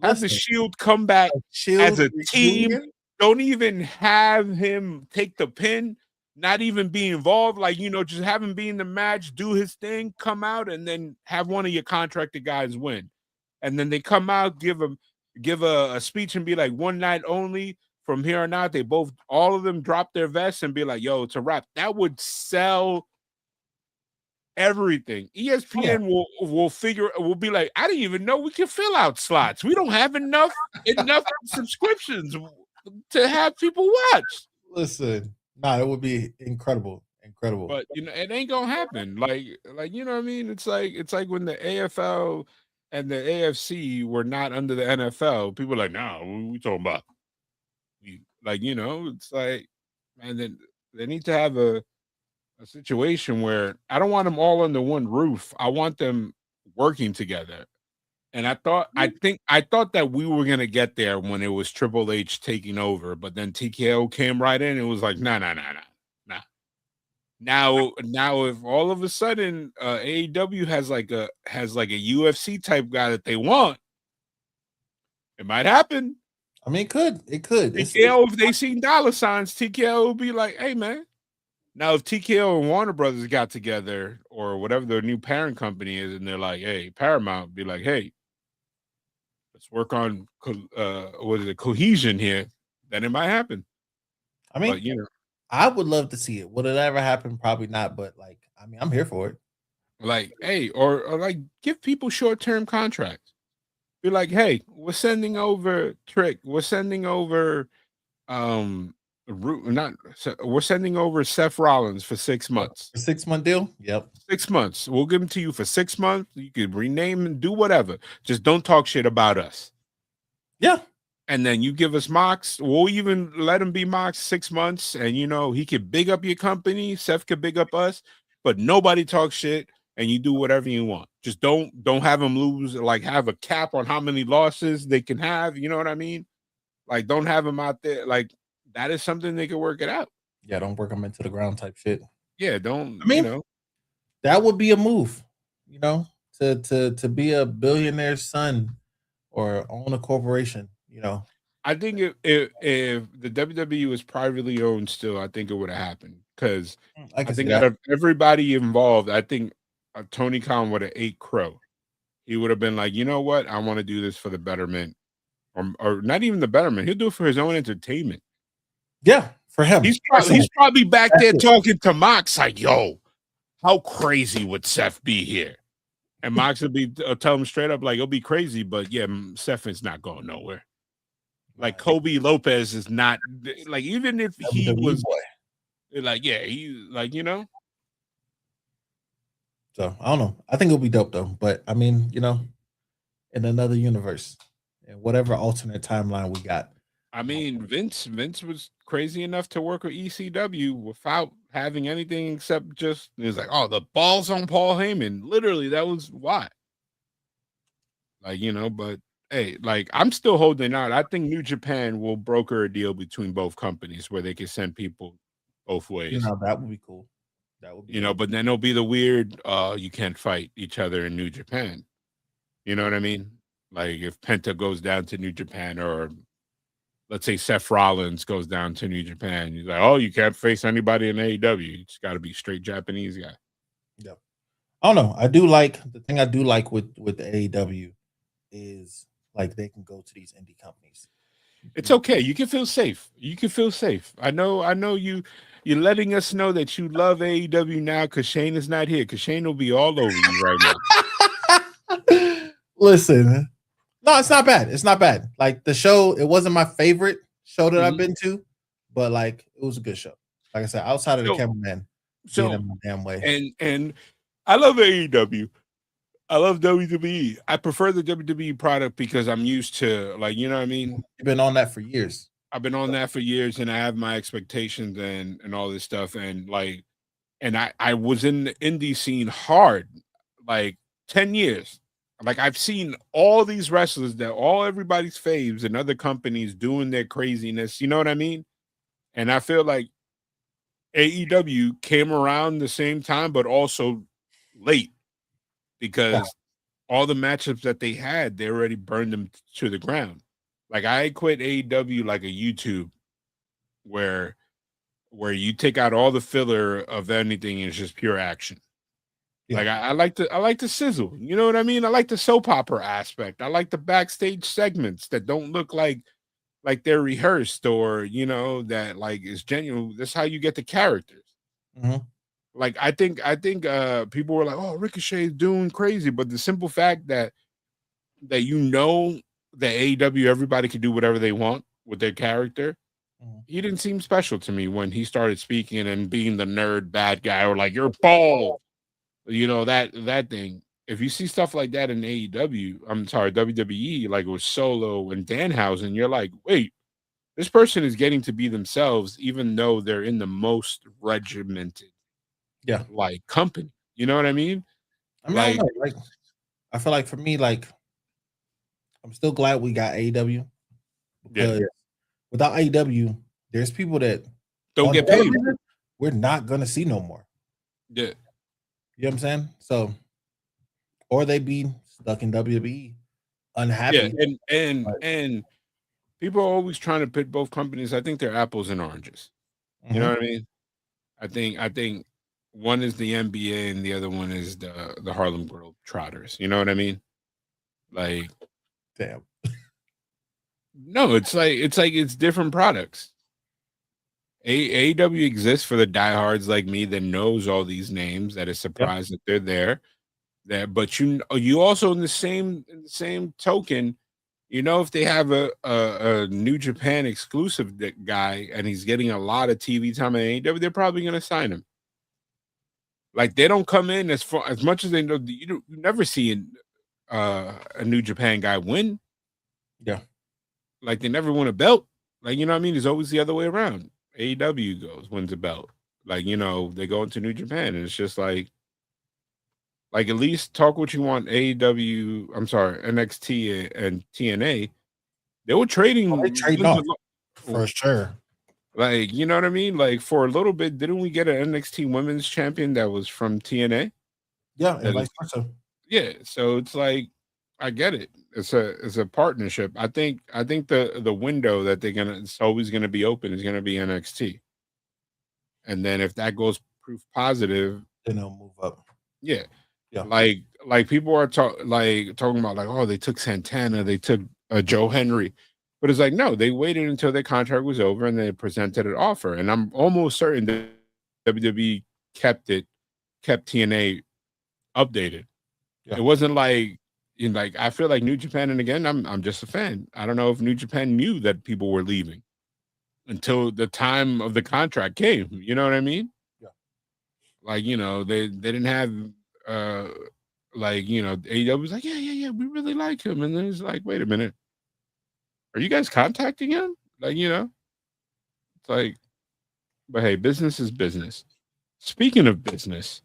Have the Shield come back as a team. Don't even have him take the pin. Not even be involved, like, just have him be in the match, do his thing, come out, and then have one of your contracted guys win. And then they come out, give a speech and be like, one night only. From here on out, all of them drop their vests and be like, yo, it's a wrap. That would sell everything. ESPN will be like, I didn't even know we can fill out slots. We don't have enough subscriptions to have people watch. Listen. No, it would be incredible. But it ain't gonna happen. Like you know what I mean? It's like when the AFL and the AFC were not under the NFL. People are like, no, what we talking about? It's like, man, then they need to have a situation where I don't want them all under one roof. I want them working together. And I thought that we were gonna get there when it was Triple H taking over, but then TKO came right in. It was like, nah. Now, if all of a sudden AEW has like a UFC type guy that they want, it might happen. I mean, it could. TKO, if they seen dollar signs, TKO will be like, hey man. Now, if TKO and Warner Brothers got together or whatever their new parent company is, and they're like, hey, Paramount, be like, hey, let's work on cohesion here, then it might happen. I mean, but, I would love to see it. Would it ever happen? Probably not. But like, I mean, I'm here for it. Like, hey, or like, give people short-term contracts. Be like, hey, we're sending over Trick. We're sending over, we're sending over Seth Rollins for 6 months. A 6-month deal? Yep. 6 months. We'll give them to you for 6 months. You can rename and do whatever. Just don't talk shit about us. Yeah. And then you give us Mox. We'll even let him be Mox 6 months. And, he could big up your company. Seth could big up us. But nobody talks shit. and you do whatever you want. Just don't have them lose, like have a cap on how many losses they can have. You know what I mean? Like don't have them out there. Like that is something they can work it out. Yeah, don't work them into the ground type shit. Yeah, don't. I mean, you know, that would be a move, you know, to be a billionaire's son or own a corporation, you know. I think if the WWE was privately owned still, I think it would have happened because I I can see think out that. of everybody involved, I think Tony Khan would have ate crow. He would have been like, you know what, I want to do this for the betterment, or not even the betterment. He'll do it for his own entertainment. Yeah, for him. He's probably back That's there it. talking to Mox like, yo, how crazy would Seth be here? And Mox would be tell him straight up like, it'll be crazy, but yeah, Seth is not going nowhere. Like Kobe Lopez is not like, even if he WWE was boy. like, yeah, he like, you know. So I don't know. I think it'll be dope though. But I mean, you know, in another universe, and whatever alternate timeline we got. I mean, Vince was crazy enough to work with ECW without having anything except just, he was like, oh, the ball's on Paul Heyman. Literally, that was why. Like, you know, but hey, like I'm still holding out. I think New Japan will broker a deal between both companies where they can send people both ways. You know, that would be cool. That would be, you know, but then it'll be the weird, you can't fight each other in New Japan. You know what I mean? Like if Penta goes down to New Japan, or let's say Seth Rollins goes down to New Japan, he's like, oh, you can't face anybody in AEW. You just got to be straight Japanese guy. yeah. I don't know. I do like the thing I do like with AEW is like they can go to these indie companies. It's okay. You can feel safe. You can feel safe. I know you're letting us know that you love AEW now because Shane is not here, because Shane will be all over you right now. Listen, no, it's not bad. It's not bad. Like the show, it wasn't my favorite show that I've been to, but like it was a good show. Like I said, outside of the cameraman being in my damn way. And I love AEW. I love WWE. I prefer the WWE product because I'm used to, like, you know what I mean? You've been on that for years. I've been on that for years, and I have my expectations and all this stuff. And like, and I was in the indie scene hard, like 10 years. Like I've seen all these wrestlers that all everybody's faves and other companies doing their craziness. You know what I mean? And I feel like AEW came around the same time, but also late, because all the matchups that they had, they already burned them to the ground. Like I quit AEW like a YouTube, where you take out all the filler of anything and it's just pure action. Yeah. Like I like the sizzle. You know what I mean? I like the soap opera aspect. I like the backstage segments that don't look like they're rehearsed, or you know, that like is genuine. That's how you get the characters. Mm-hmm. Like I think people were like, "Oh, Ricochet's doing crazy," but the simple fact that you know that AEW, everybody can do whatever they want with their character. Mm-hmm. He didn't seem special to me when he started speaking and being the nerd bad guy, or like, "You're bald," you know, that thing. If you see stuff like that in AEW, I'm sorry, WWE, like it was Solo and Danhausen, you're like, wait, this person is getting to be themselves, even though they're in the most regimented, like company. You know what I mean? I mean, I don't know. Like, I feel like for me, like, I'm still glad we got AEW, because without AEW, there's people that don't get paid. We're not gonna see no more. Yeah, you know what I'm saying? So, or they be stuck in WWE, unhappy. Yeah, and people are always trying to pit both companies. I think they're apples and oranges. You know what I mean? I think one is the NBA and the other one is the Harlem Globetrotters. You know what I mean? Like, damn. No, it's different products. AEW exists for the diehards like me that knows all these names, that is surprised that they're there. But you also in the same token, you know, if they have a New Japan exclusive guy and he's getting a lot of TV time at AEW, they're probably going to sign him. Like they don't come in as much as they know. You never see a New Japan guy win. Yeah, like they never win a belt. Like, you know what I mean? It's always the other way around. AEW wins a belt. Like, you know, they go into New Japan and it's just like, Like at least talk what you want. AEW, I'm sorry, NXT and TNA. They were trading. They trading off for sure. Like, you know what I mean? Like for a little bit, didn't we get an NXT Women's Champion that was from TNA? Yeah, and vice versa. Yeah, so it's like I get it. It's a partnership. I think the window that it's always gonna be open is gonna be NXT. And then if that goes proof positive, then they'll move up. Yeah. Yeah. Like people are talking about like, oh, they took Santana, they took Joe Henry. But it's like, no, they waited until their contract was over and they presented an offer. And I'm almost certain that WWE kept TNA updated. Yeah. It wasn't like I feel like New Japan, and again, I'm just a fan. I don't know if New Japan knew that people were leaving until the time of the contract came. You know what I mean? Yeah. Like, they didn't have AEW was like, yeah, we really like him. And then it's like, wait a minute. Are you guys contacting him? Like, it's like, but hey, business is business. Speaking of business,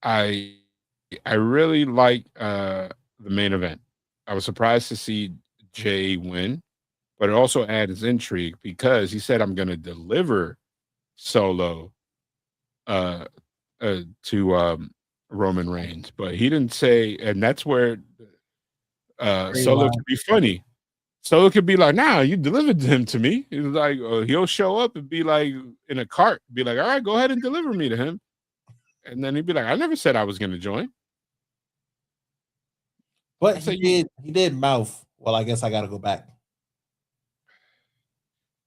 I really like the main event. I was surprised to see Jay win, but it also adds intrigue because he said, I'm going to deliver Solo to Roman Reigns, but he didn't say, and that's where Solo could be funny. Solo could be like, nah, you delivered him to me. He's like, he'll show up and be like in a cart, be like, all right, go ahead and deliver me to him. And then he'd be like, I never said I was going to join. But he did mouth, well, I guess I got to go back.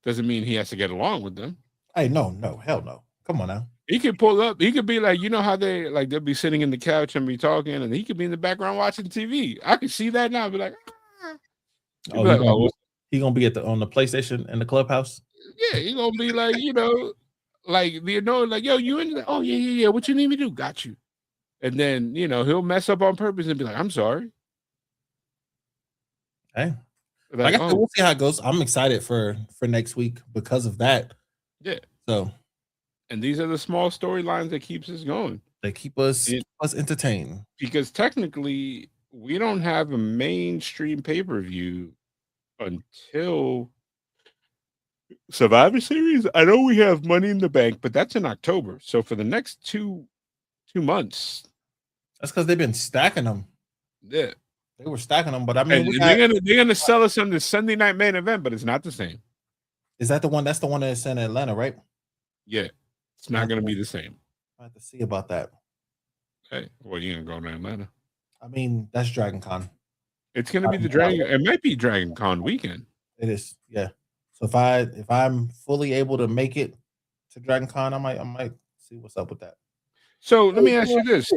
Doesn't mean he has to get along with them. Hey, no, hell no. Come on now. He could pull up. He could be like, how they'll be sitting in the couch and be talking, and he could be in the background watching TV. I could see that now. Be like, he gonna be on the PlayStation in the clubhouse. Yeah, he gonna be like, like like, yo, you in? Oh yeah. What you need me to do? Got you. And then he'll mess up on purpose and be like, I'm sorry. Hey, like I said, we'll see how it goes. I'm excited for next week because of that. Yeah. So. And these are the small storylines that keeps us going. They keep us entertained. Because technically, we don't have a mainstream pay-per-view until Survivor Series. I know we have Money in the Bank, but that's in October. So for the next two months. That's because they've been stacking them. Yeah. They were stacking them, but I mean, they're gonna sell us on the Sunday night main event, but it's not the same. Is that the one? That's the one that's in Atlanta, right? Yeah. It's not going to be the same. I have to see about that. Hey, well, you going to go to Atlanta? I mean, that's Dragon Con. It's going to be the Dragon. It might be Dragon Con weekend. It is, yeah. So if I'm fully able to make it to Dragon Con, I might see what's up with that. So let me ask you this: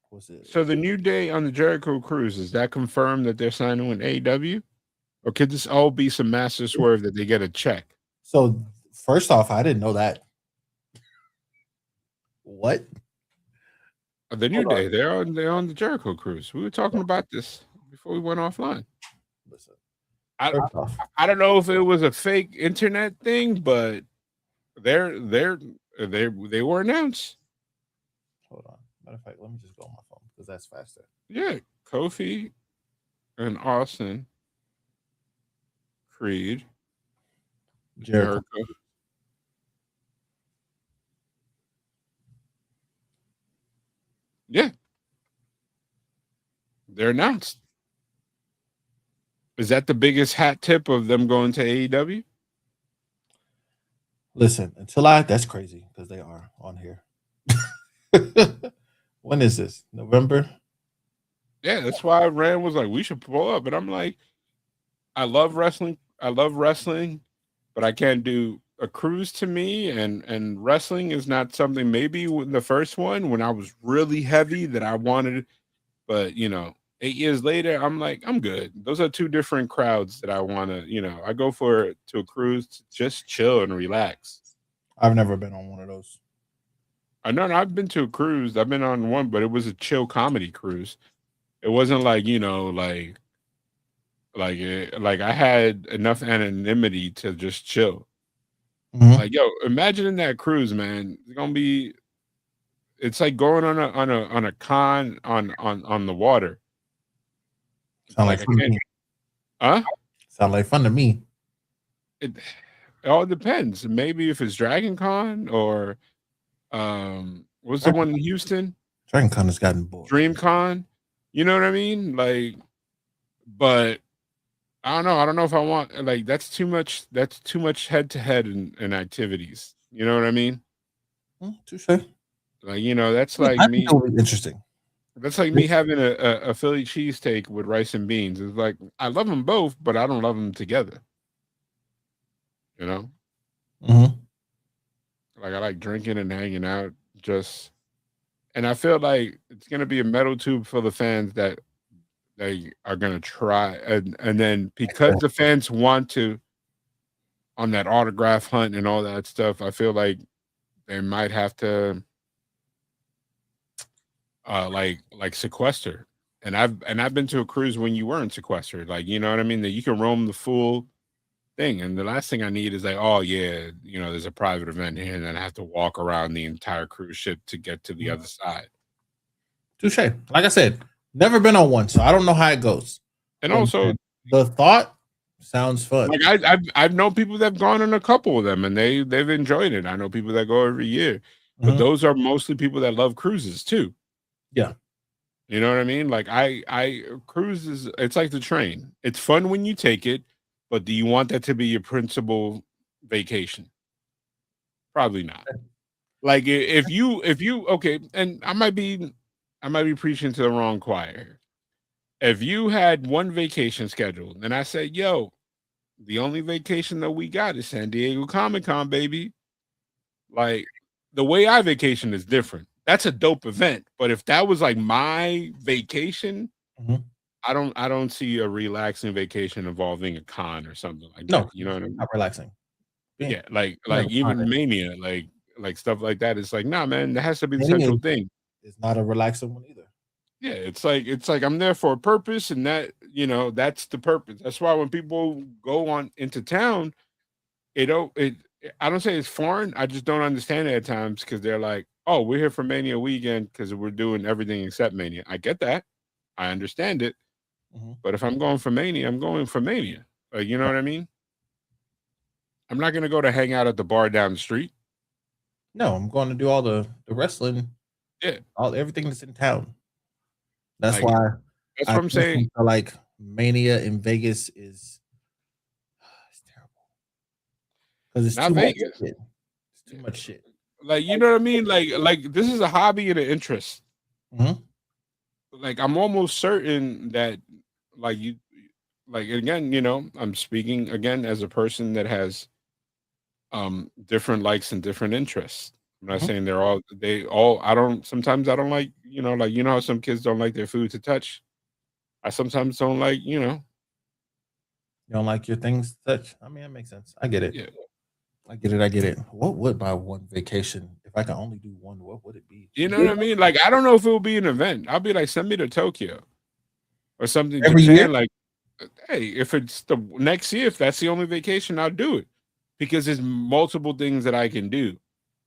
What's it? So the New Day on the Jericho Cruise, is that confirmed that they're signing with AEW, or could this all be some master swerve that they get a check? So first off, I didn't know that. What? The New Day, they're on the Jericho Cruise. We were talking about this before we went offline. Listen, I don't know if it was a fake internet thing, but they were announced. Hold on. Matter of fact, let me just go on my phone because that's faster. Yeah, Kofi and Austin, Creed, Jericho. Yeah. They're announced. Is that the biggest hat tip of them going to AEW? Listen, that's crazy because they are on here. When is this? November? Yeah, that's why Rand was like, we should pull up. And I'm like, I love wrestling, but I can't do a cruise to me, and wrestling is not something, maybe in the first one when I was really heavy that I wanted, but 8 years later, I'm like, I'm good. Those are two different crowds that I want to, I go to a cruise to just chill and relax. I've never been on one of those. I know I've been to a cruise. I've been on one, but it was a chill comedy cruise. It wasn't like, like I had enough anonymity to just chill. Mm-hmm. Like, yo, imagine in that cruise, man. It's like going on a con on the water. Sound Like like I fun to can't. me. Huh? Sound like fun to me. It all depends. Maybe if it's Dragon Con or what's the one in Houston? Dragon Con has gotten bored. Dream Con. You know what I mean? Like, but I don't know. I don't know if I want like that's too much head to head in activities. You know what I mean? Touche. Like, that's I like think me. that would be interesting. That's like me having a Philly cheesesteak with rice and beans. It's like I love them both, but I don't love them together. You know? Mm-hmm. Like I like drinking and hanging out and I feel like it's gonna be a metal tube for the fans that they are gonna try and then because the fans want to on that autograph hunt and all that stuff, I feel like they might have to like sequester. And I've been to a cruise when you weren't sequestered, like you know what I mean, that you can roam the full thing. And the last thing I need is like, oh yeah, there's a private event here, and then I have to walk around the entire cruise ship to get to the other side. Touche. Like I said, never been on one, so I don't know how it goes. And also, the thought sounds fun. like I've known people that've gone on a couple of them, and they've enjoyed it. I know people that go every year, but those are mostly people that love cruises too. Yeah. You know what I mean? Like I cruises, it's like the train. It's fun when you take it, but do you want that to be your principal vacation? Probably not. Like if you okay, and I might be preaching to the wrong choir. If you had one vacation scheduled, and I said, yo, the only vacation that we got is San Diego Comic-Con, baby. Like the way I vacation is different. That's a dope event. But if that was like my vacation, I don't see a relaxing vacation involving a con or something like that. You know what I mean? Not relaxing. Yeah, like even Mania, like stuff like that. It's like, nah, man, that has to be the central thing. It's not a relaxing one either. Yeah, it's like I'm there for a purpose, and that that's the purpose. That's why when people go on into town, I don't say it's foreign. I just don't understand it at times because they're like, oh, we're here for Mania weekend because we're doing everything except Mania. I get that. I understand it. But if I'm going for Mania, I'm going for Mania. You know what I mean? I'm not going to go to hang out at the bar down the street. No, I'm going to do all the wrestling. Yeah. Everything that's in town. That's why. That's what I'm saying. Like Mania in Vegas is it's terrible. Because it's not too Vegas. much shit. It's too much shit. Like, you know what I mean? Like this is a hobby and an interest. Like I'm almost certain that again, I'm speaking again as a person that has different likes and different interests. I'm not saying sometimes I don't like, like how some kids don't like their food to touch. I sometimes don't like, You don't like your things to touch. I mean, that makes sense. I get it. Yeah. I get it. What would my one vacation, if I could only do one, what would it be? You know what I mean? Like, I don't know if it will be an event. I'll be like, send me to Tokyo or something. Every Japan, year? like, hey, if it's the next year, if that's the only vacation, I'll do it because there's multiple things that I can do.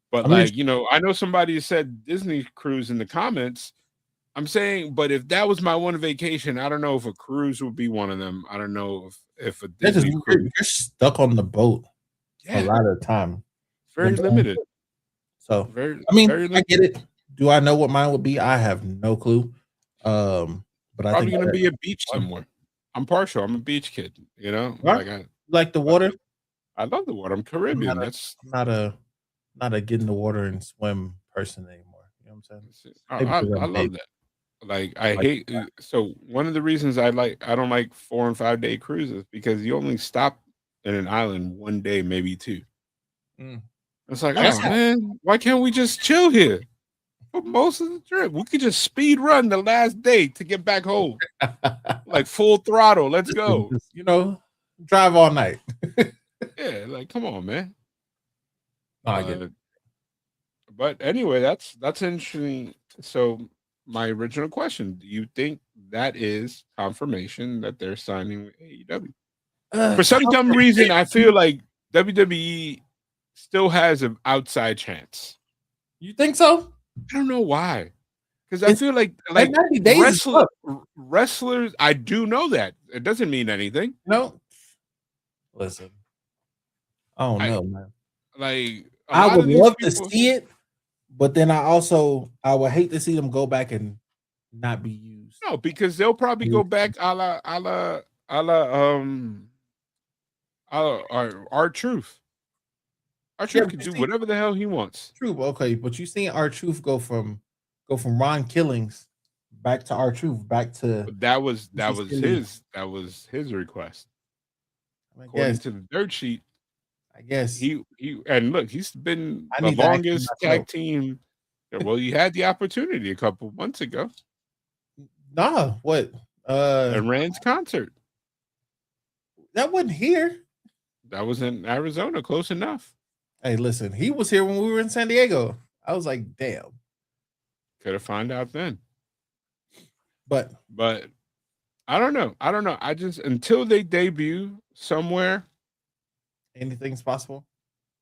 But I know somebody said Disney cruise in the comments. I'm saying, but if that was my one vacation, I don't know if a cruise would be one of them. I don't know if a Disney cruise. You're stuck on the boat a lot of the time. Very limited. So very I get it. Do I know what mine would be? I have no clue. But I think gonna be a beach somewhere. I'm partial. I'm a beach kid. Like the water. I love the water. I'm Caribbean. I'm not a get in the water and swim person anymore. You know what I'm saying? I love that. Like I hate. So one of the reasons I don't like 4 and 5 day cruises because you only stop in an island one day, maybe two. It's like, man, why can't we just chill here for most of the trip? We could just speed run the last day to get back home, like full throttle. Let's go. Drive all night. Yeah, like come on, man. I get it. But anyway, that's interesting. So my original question: do you think that is confirmation that they're signing with AEW? For some dumb reason, I feel like WWE still has an outside chance. You think so? I don't know why. Because I feel like 90 days is up. wrestlers, I do know that. It doesn't mean anything. No. Listen. Oh no, man. Like I would love to see it, but then I would hate to see them go back and not be used. No, because they'll probably go back a la our truth. Our truth can do whatever the hell he wants. True, okay, but you seen our truth go from Ron Killings back to our truth, back to But that was his request. According to the dirt sheet, I guess he and look, he's been the longest tag team. Well, you had the opportunity a couple months ago. Nah, what? At Rand's concert. That wasn't here. That was in Arizona, close enough. Hey, listen, he was here when we were in San Diego. I was like, damn. Could have found out then. But I don't know. I just until they debut somewhere, anything's possible.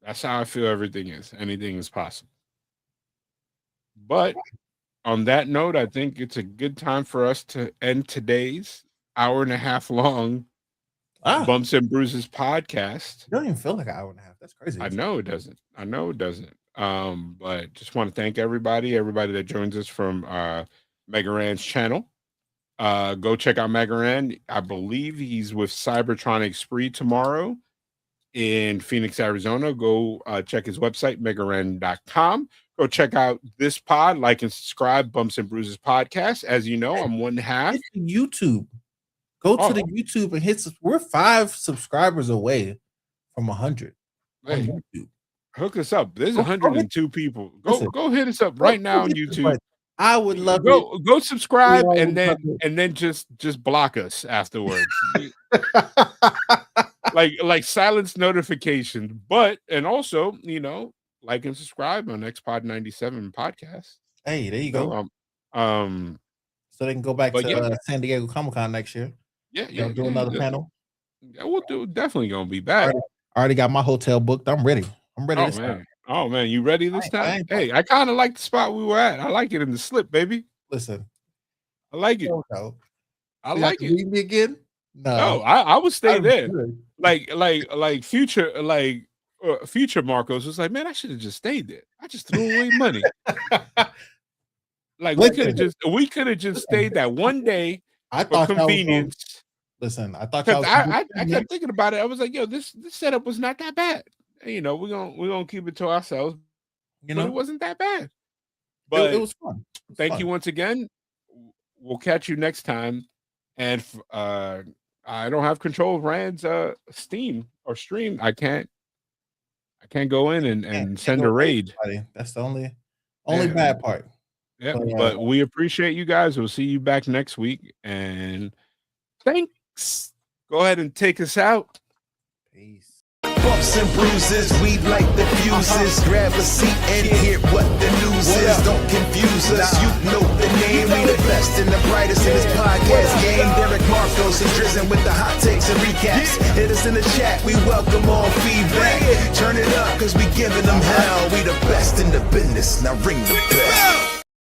That's how I feel everything is. Anything is possible. But on that note, I think it's a good time for us to end today's hour-and-a-half long Bumps and Bruises podcast. It don't even feel like an hour and a half. That's crazy. I know it doesn't. But just want to thank everybody that joins us from Mega Ran's channel. Go check out Mega Ran. I believe he's with Cybertronic Spree tomorrow in Phoenix, Arizona. Go check his website, megaran.com. Go check out this pod, like and subscribe, Bumps and Bruises podcast. As you know, I'm 1/2. Hit the YouTube. Go to the YouTube and hit. We're 5 subscribers away from 100 on YouTube. Hook us up. There's 102 people. Go hit us up right now on YouTube. I would love it. Go subscribe and then just block us afterwards. like silence notifications. But and also, like and subscribe on XPod 97 podcast. Hey, there you go. So they can go back to San Diego Comic-Con next year. Yeah. Do another panel. Yeah, we'll do. Definitely gonna be back. I already got my hotel booked. I'm ready. This time. Oh man, you ready this time? Hey, I kind of like the spot we were at. I like it in the slip, baby. Listen, I like it. I like it. Leave me again? No, I would stay there. Like future Marcos was like, man, I should have just stayed there. I just threw away money. Like we could have just stayed that one day. I thought convenience. Listen, I thought I kept thinking about it. I was like, yo, this setup was not that bad. We're gonna keep it to ourselves. But it wasn't that bad. But it was fun. Thank you once again. We'll catch you next time. And I don't have control of Rand's Steam or stream. I can't go in and send a raid. That's the only bad part. Yeah, but we appreciate you guys. We'll see you back next week. And thanks. Go ahead and take us out. Peace. Bumps and bruises, we like the fuses. Grab a seat and hear what the news is. Don't confuse us, you know the name. We the best and the brightest in this podcast game. Derek Marcos and Drizzen with the hot takes and recaps. Hit us in the chat, we welcome all feedback. Turn it up, cause we giving them hell. We the best in the business, now ring the bell.